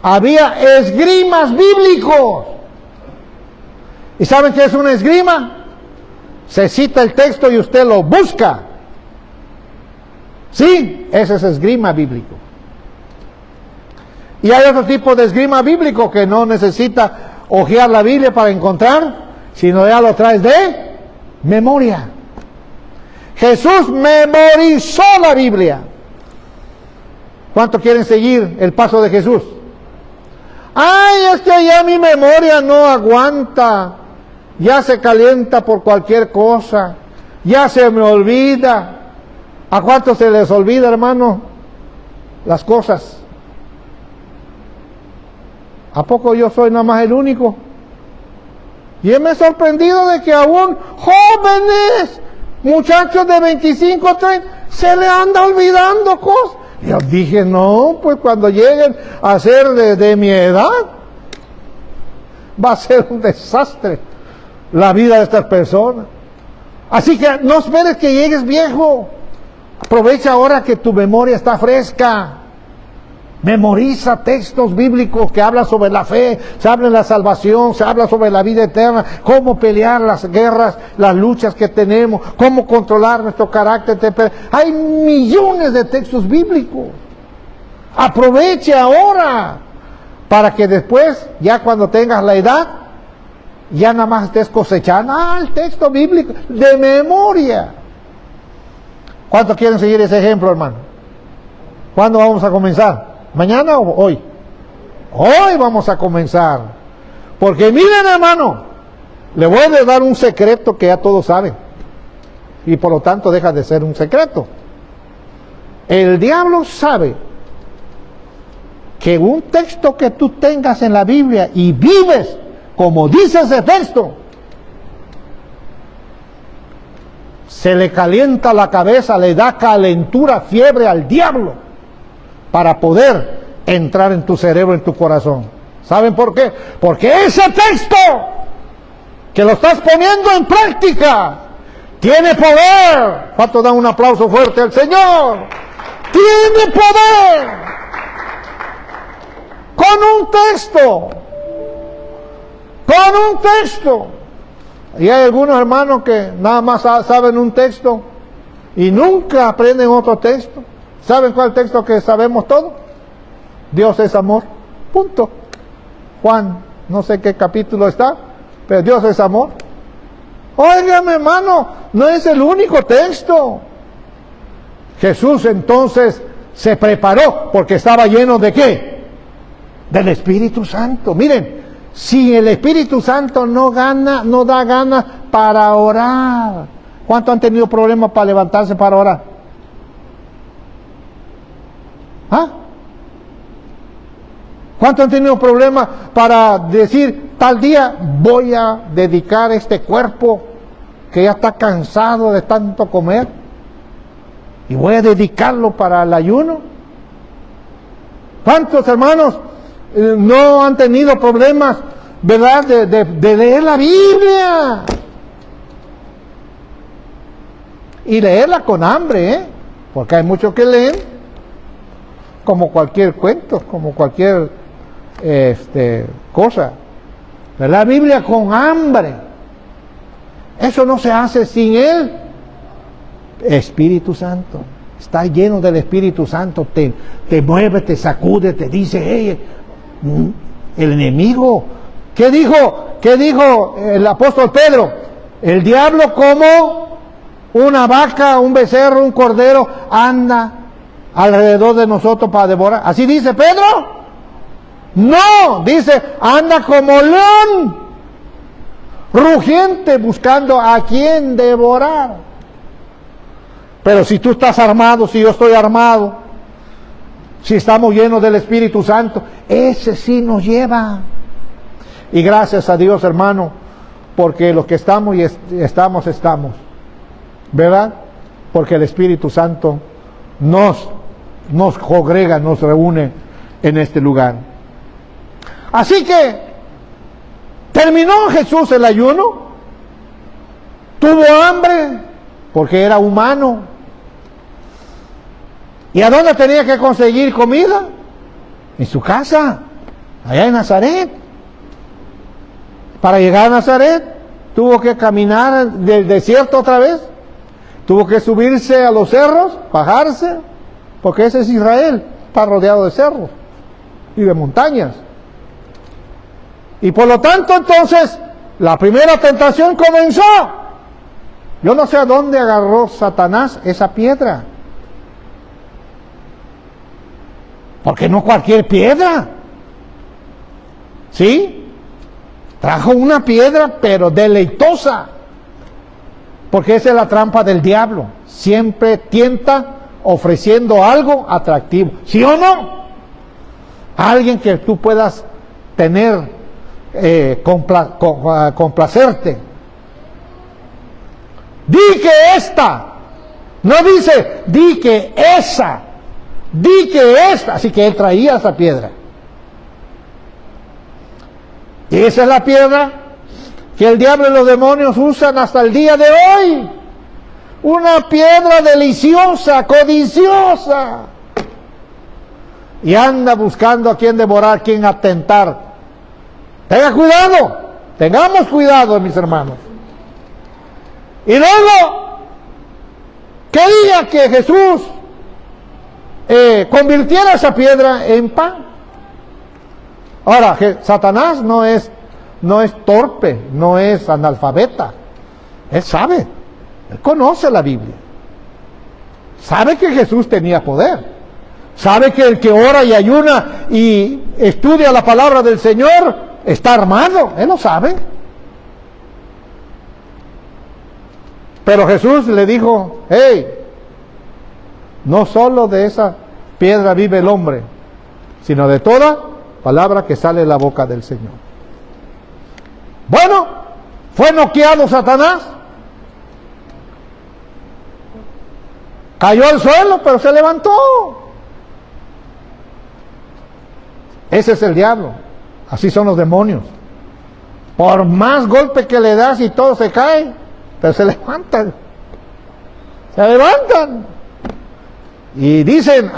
había esgrimas bíblicos. ¿Y saben qué es una esgrima? Se cita el texto y usted lo busca. Sí, ese es esgrima bíblico. Y hay otro tipo de esgrima bíblico que no necesita hojear la Biblia para encontrar, sino ya lo traes de memoria. Jesús memorizó la Biblia. ¿Cuántos quieren seguir el paso de Jesús? Ay, es que ya mi memoria no aguanta. Ya se calienta por cualquier cosa. Ya se me olvida. ¿A cuántos se les olvida, hermano, las cosas? ¿A poco yo soy nada más el único? Y me he sorprendido de que aún jóvenes, muchachos de 25, 30, se le anda olvidando cosas. Yo dije, no, pues cuando lleguen a ser de mi edad, va a ser un desastre la vida de estas personas. Así que no esperes que llegues viejo. Aprovecha ahora que tu memoria está fresca. Memoriza textos bíblicos que hablan sobre la fe, se habla de la salvación, se habla sobre la vida eterna, cómo pelear las guerras, las luchas que tenemos, cómo controlar nuestro carácter. Hay millones de textos bíblicos. Aproveche ahora para que después, ya cuando tengas la edad, ya nada más estés cosechando el texto bíblico de memoria. ¿Cuántos quieren seguir ese ejemplo, hermano? ¿Cuándo vamos a comenzar? ¿Mañana o hoy? Hoy vamos a comenzar. Porque miren, hermano, le voy a dar un secreto que ya todos saben. Y por lo tanto deja de ser un secreto. El diablo sabe que un texto que tú tengas en la Biblia y vives como dice ese texto, se le calienta la cabeza, le da calentura, fiebre al diablo para poder entrar en tu cerebro, en tu corazón. ¿Saben por qué? Porque ese texto que lo estás poniendo en práctica tiene poder. ¿Cuánto dan un aplauso fuerte al Señor? Tiene poder. Con un texto. Con un texto. Y hay algunos hermanos que nada más saben un texto y nunca aprenden otro texto. ¿Saben cuál texto que sabemos todos? Dios es amor. Punto. Juan, no sé qué capítulo está, pero Dios es amor. Óigame, hermano, no es el único texto. Jesús entonces se preparó porque estaba lleno ¿de qué? Del Espíritu Santo. Miren, si el Espíritu Santo no da ganas para orar. ¿Cuántos han tenido problemas para levantarse para orar? ¿Ah? ¿Cuántos han tenido problemas para decir tal día voy a dedicar este cuerpo que ya está cansado de tanto comer y voy a dedicarlo para el ayuno? ¿Cuántos hermanos no han tenido problemas, verdad, de leer la Biblia? Y leerla con hambre, porque hay muchos que leen como cualquier cuento, como cualquier cosa. La Biblia con hambre. Eso no se hace sin el Espíritu Santo. Está lleno del Espíritu Santo, te mueve, te sacude, te dice, hey, el enemigo. ¿Qué dijo el apóstol Pedro? El diablo como una vaca, un becerro, un cordero, anda alrededor de nosotros para devorar. ¿Así dice Pedro? No, dice, anda como león, rugiente, buscando a quien devorar. Pero si tú estás armado, si yo estoy armado, si estamos llenos del Espíritu Santo, ese sí nos lleva. Y gracias a Dios, hermano, porque los que estamos y estamos, ¿verdad? Porque el Espíritu Santo nos congrega, nos reúne en este lugar. Así que terminó Jesús el ayuno, tuvo hambre porque era humano. ¿Y a dónde tenía que conseguir comida? En su casa, allá en Nazaret. Para llegar a Nazaret tuvo que caminar del desierto otra vez, tuvo que subirse a los cerros, bajarse, porque ese es Israel, está rodeado de cerros y de montañas. Y por lo tanto entonces la primera tentación comenzó. Yo no sé a dónde agarró Satanás esa piedra. Porque no cualquier piedra. ¿Sí? Trajo una piedra, pero deleitosa. Porque esa es la trampa del diablo. Siempre tienta ofreciendo algo atractivo. ¿Sí o no? Alguien que tú puedas tener, complacerte. Di que esta. No dice, di que esa. Di que esta. Así que él traía esa piedra. Y esa es la piedra que el diablo y los demonios usan hasta el día de hoy. Una piedra deliciosa, codiciosa. Y anda buscando a quien devorar, a quien atentar. Tenga cuidado. Tengamos cuidado, mis hermanos. Y luego, quería que Jesús convirtiera esa piedra en pan. Ahora, Satanás no es torpe, no es analfabeta. Él sabe, él conoce la Biblia. Sabe que Jesús tenía poder. Sabe que el que ora y ayuna y estudia la palabra del Señor está armado. Él lo sabe. Pero Jesús le dijo, hey, no solo de esa piedra vive el hombre, sino de toda palabra que sale de la boca del Señor. Bueno, fue noqueado Satanás. Cayó al suelo, pero se levantó. Ese es el diablo. Así son los demonios. Por más golpe que le das y todo se cae, pero se levantan. Se levantan. Y dicen,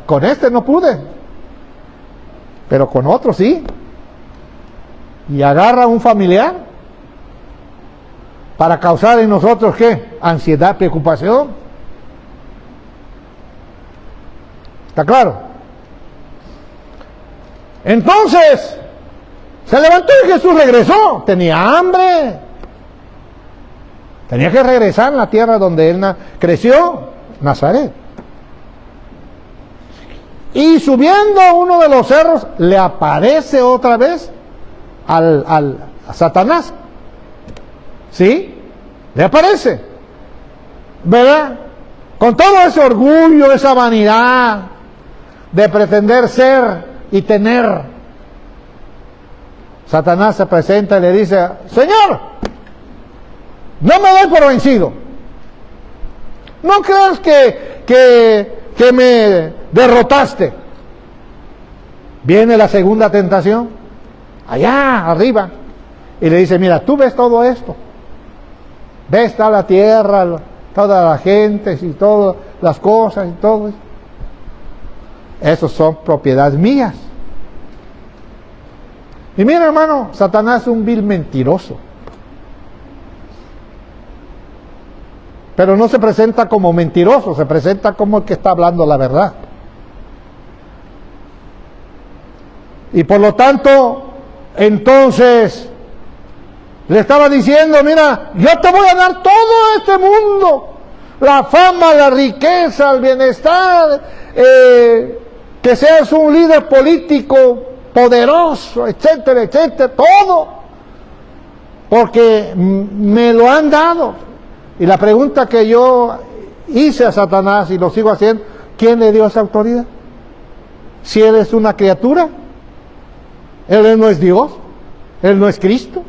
con este no pude, pero con otro sí. Y agarra a un familiar para causar en nosotros, ¿qué? Ansiedad, preocupación. ¿Está claro? Entonces, se levantó y Jesús regresó. Tenía hambre. Tenía que regresar a la tierra donde él creció, Nazaret. Y subiendo uno de los cerros, le aparece otra vez a Satanás. ¿Sí? Le aparece. ¿Verdad? Con todo ese orgullo, esa vanidad de pretender ser y tener. Satanás se presenta y le dice, Señor, no me doy por vencido. ¿No crees que me derrotaste? Viene la segunda tentación, allá arriba, y le dice, mira, tú ves todo esto. Ves toda la tierra, toda la gente y todas las cosas y todo. Esos son propiedades mías. Y mira, hermano, Satanás es un vil mentiroso. Pero no se presenta como mentiroso, se presenta como el que está hablando la verdad. Y por lo tanto, entonces, le estaba diciendo, mira, yo te voy a dar todo este mundo. La fama, la riqueza, el bienestar, que seas un líder político poderoso, etcétera, etcétera, todo. Porque me lo han dado. Y la pregunta que yo hice a Satanás y lo sigo haciendo, ¿quién le dio esa autoridad? Si él es una criatura, él no es Dios, él no es Cristo.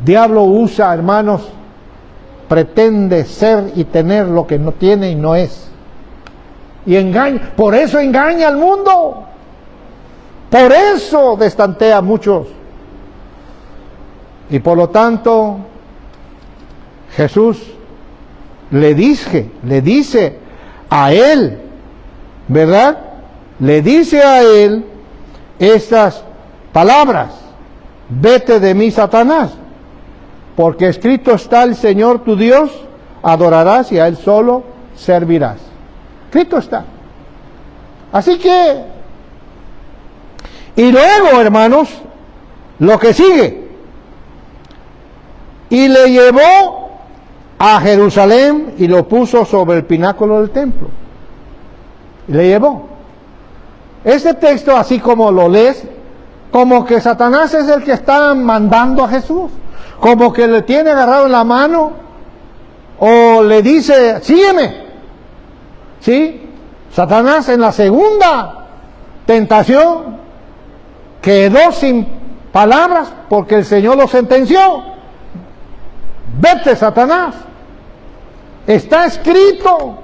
Diablo usa, hermanos, pretende ser y tener lo que no tiene y no es. Y engaña, por eso engaña al mundo. Por eso destantea a muchos. Y por lo tanto, Jesús le dice a él, ¿verdad? Le dice a él estas palabras: vete de mí, Satanás, porque escrito está, el Señor tu Dios adorarás y a Él solo servirás. Escrito está. Así que, y luego, hermanos, lo que sigue. y le llevó a Jerusalén y lo puso sobre el pináculo del templo. Y le llevó. Este texto, así como lo lees, como que Satanás es el que está mandando a Jesús, como que le tiene agarrado en la mano, o le dice, sígueme. ¿Sí? Satanás en la segunda tentación quedó sin palabras porque el Señor lo sentenció. Vete, Satanás. Está escrito.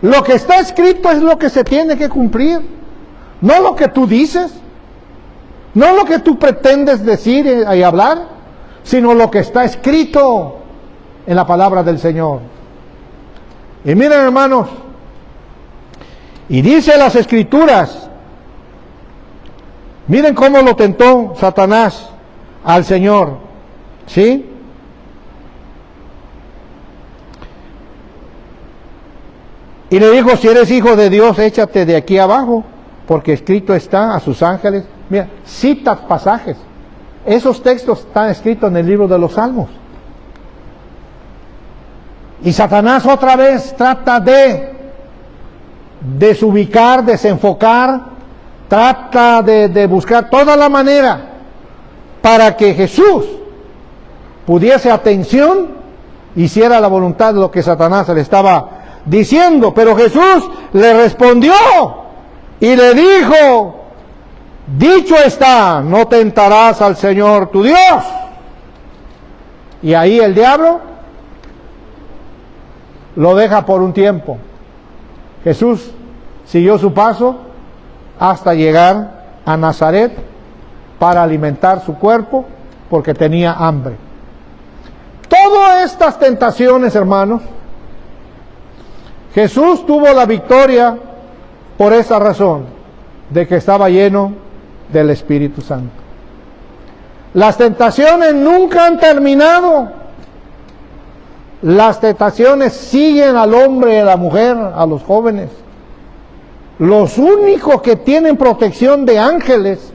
Lo que está escrito es lo que se tiene que cumplir. No lo que tú dices. No lo que tú pretendes decir y hablar, sino lo que está escrito en la palabra del Señor. Y miren, hermanos, y dice las Escrituras, miren cómo lo tentó Satanás al Señor, ¿sí? Y le dijo, si eres hijo de Dios, échate de aquí abajo, porque escrito está a sus ángeles. Mira, cita pasajes. Esos textos están escritos en el libro de los Salmos. Y Satanás otra vez trata de desubicar, desenfocar, trata de buscar toda la manera para que Jesús pudiese atención, hiciera la voluntad de lo que Satanás le estaba diciendo. Pero Jesús le respondió y le dijo, dicho está, no tentarás al Señor tu Dios. Y ahí el diablo lo deja por un tiempo. Jesús siguió su paso hasta llegar a Nazaret para alimentar su cuerpo porque tenía hambre. Todas estas tentaciones, hermanos, Jesús tuvo la victoria por esa razón, de que estaba lleno del Espíritu Santo. Las tentaciones nunca han terminado. Las tentaciones siguen al hombre y a la mujer, a los jóvenes. Los únicos que tienen protección de ángeles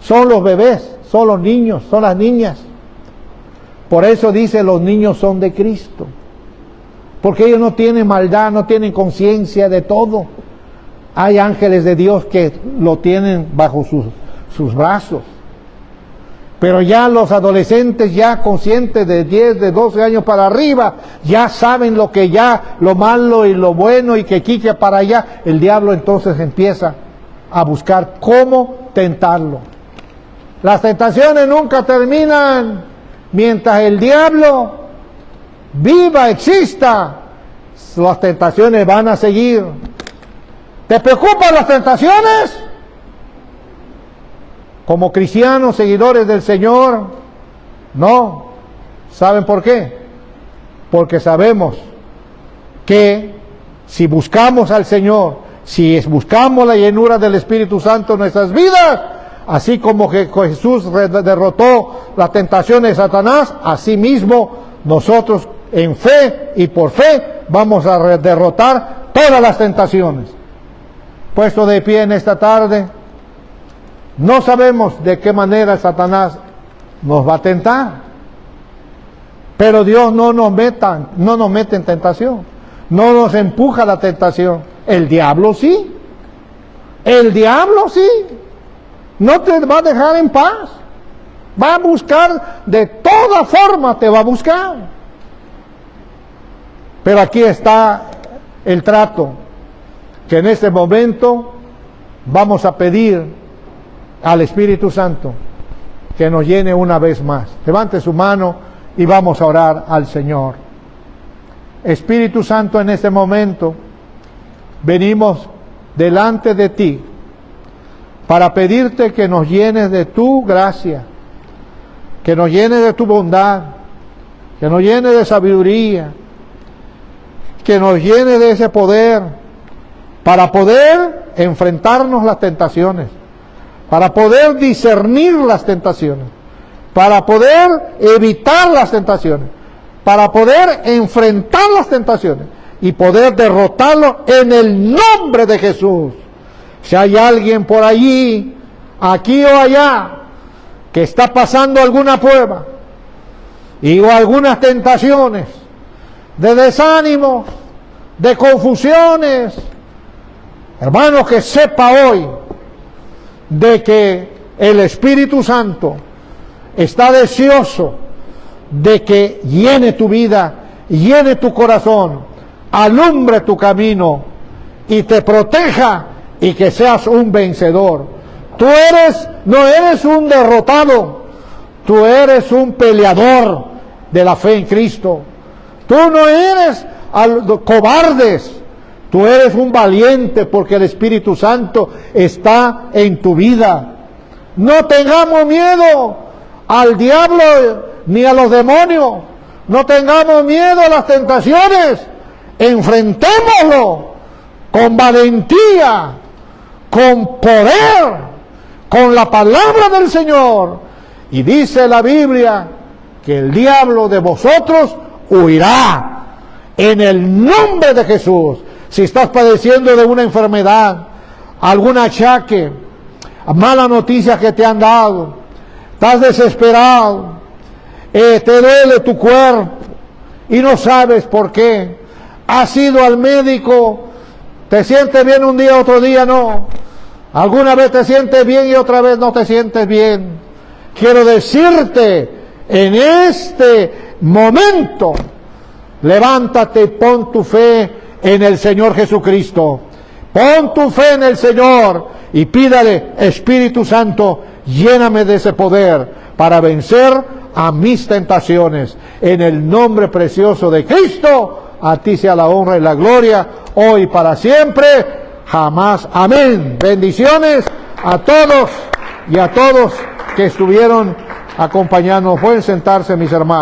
son los bebés, son los niños, son las niñas. Por eso dice, los niños son de Cristo. Porque ellos no tienen maldad, no tienen conciencia de todo. Hay ángeles de Dios que lo tienen bajo sus brazos. Pero ya los adolescentes, ya conscientes de 10, de 12 años para arriba, ya saben lo que ya, lo malo y lo bueno, y que aquí, que para allá, el diablo entonces empieza a buscar cómo tentarlo. Las tentaciones nunca terminan. Mientras el diablo viva, exista, las tentaciones van a seguir. ¿Te preocupan las tentaciones? Como cristianos, seguidores del Señor, no. ¿Saben por qué? Porque sabemos que si buscamos al Señor, si buscamos la llenura del Espíritu Santo en nuestras vidas, así como que Jesús derrotó la tentación de Satanás, así mismo nosotros en fe y por fe vamos a derrotar todas las tentaciones. Puesto de pie en esta tarde, no sabemos de qué manera Satanás nos va a tentar, pero Dios no nos mete en tentación, no nos empuja a la tentación. El diablo sí, no te va a dejar en paz, va a buscar, de toda forma te va a buscar. Pero aquí está el trato, que en este momento vamos a pedir al Espíritu Santo que nos llene una vez más. Levante su mano y vamos a orar al Señor. Espíritu Santo, en este momento venimos delante de ti para pedirte que nos llenes de tu gracia, que nos llenes de tu bondad, que nos llenes de sabiduría, que nos llenes de ese poder para poder enfrentarnos las tentaciones, para poder discernir las tentaciones, para poder evitar las tentaciones, para poder enfrentar las tentaciones y poder derrotarlo en el nombre de Jesús. Si hay alguien por allí, aquí o allá, que está pasando alguna prueba, y algunas tentaciones, de desánimo, de confusiones, hermanos, que sepa hoy de que el Espíritu Santo está deseoso de que llene tu vida, llene tu corazón, alumbre tu camino y te proteja y que seas un vencedor. Tú no eres un derrotado, tú eres un peleador de la fe en Cristo. Tú no eres cobardes, tú eres un valiente porque el Espíritu Santo está en tu vida. No tengamos miedo al diablo ni a los demonios, no tengamos miedo a las tentaciones, enfrentémoslo con valentía, con poder, con la palabra del Señor. Y dice la Biblia que el diablo de vosotros huirá en el nombre de Jesús. Si estás padeciendo de una enfermedad, algún achaque, mala noticia que te han dado, estás desesperado, te duele tu cuerpo y no sabes por qué, has ido al médico, te sientes bien un día, otro día no, alguna vez te sientes bien y otra vez no te sientes bien. Quiero decirte en este momento, levántate y pon tu fe en el Señor Jesucristo. Pon tu fe en el Señor y pídale: Espíritu Santo, lléname de ese poder para vencer a mis tentaciones. En el nombre precioso de Cristo, a ti sea la honra y la gloria, hoy y para siempre, jamás. Amén. Bendiciones a todos y a todos que estuvieron acompañándonos. Pueden sentarse, mis hermanos.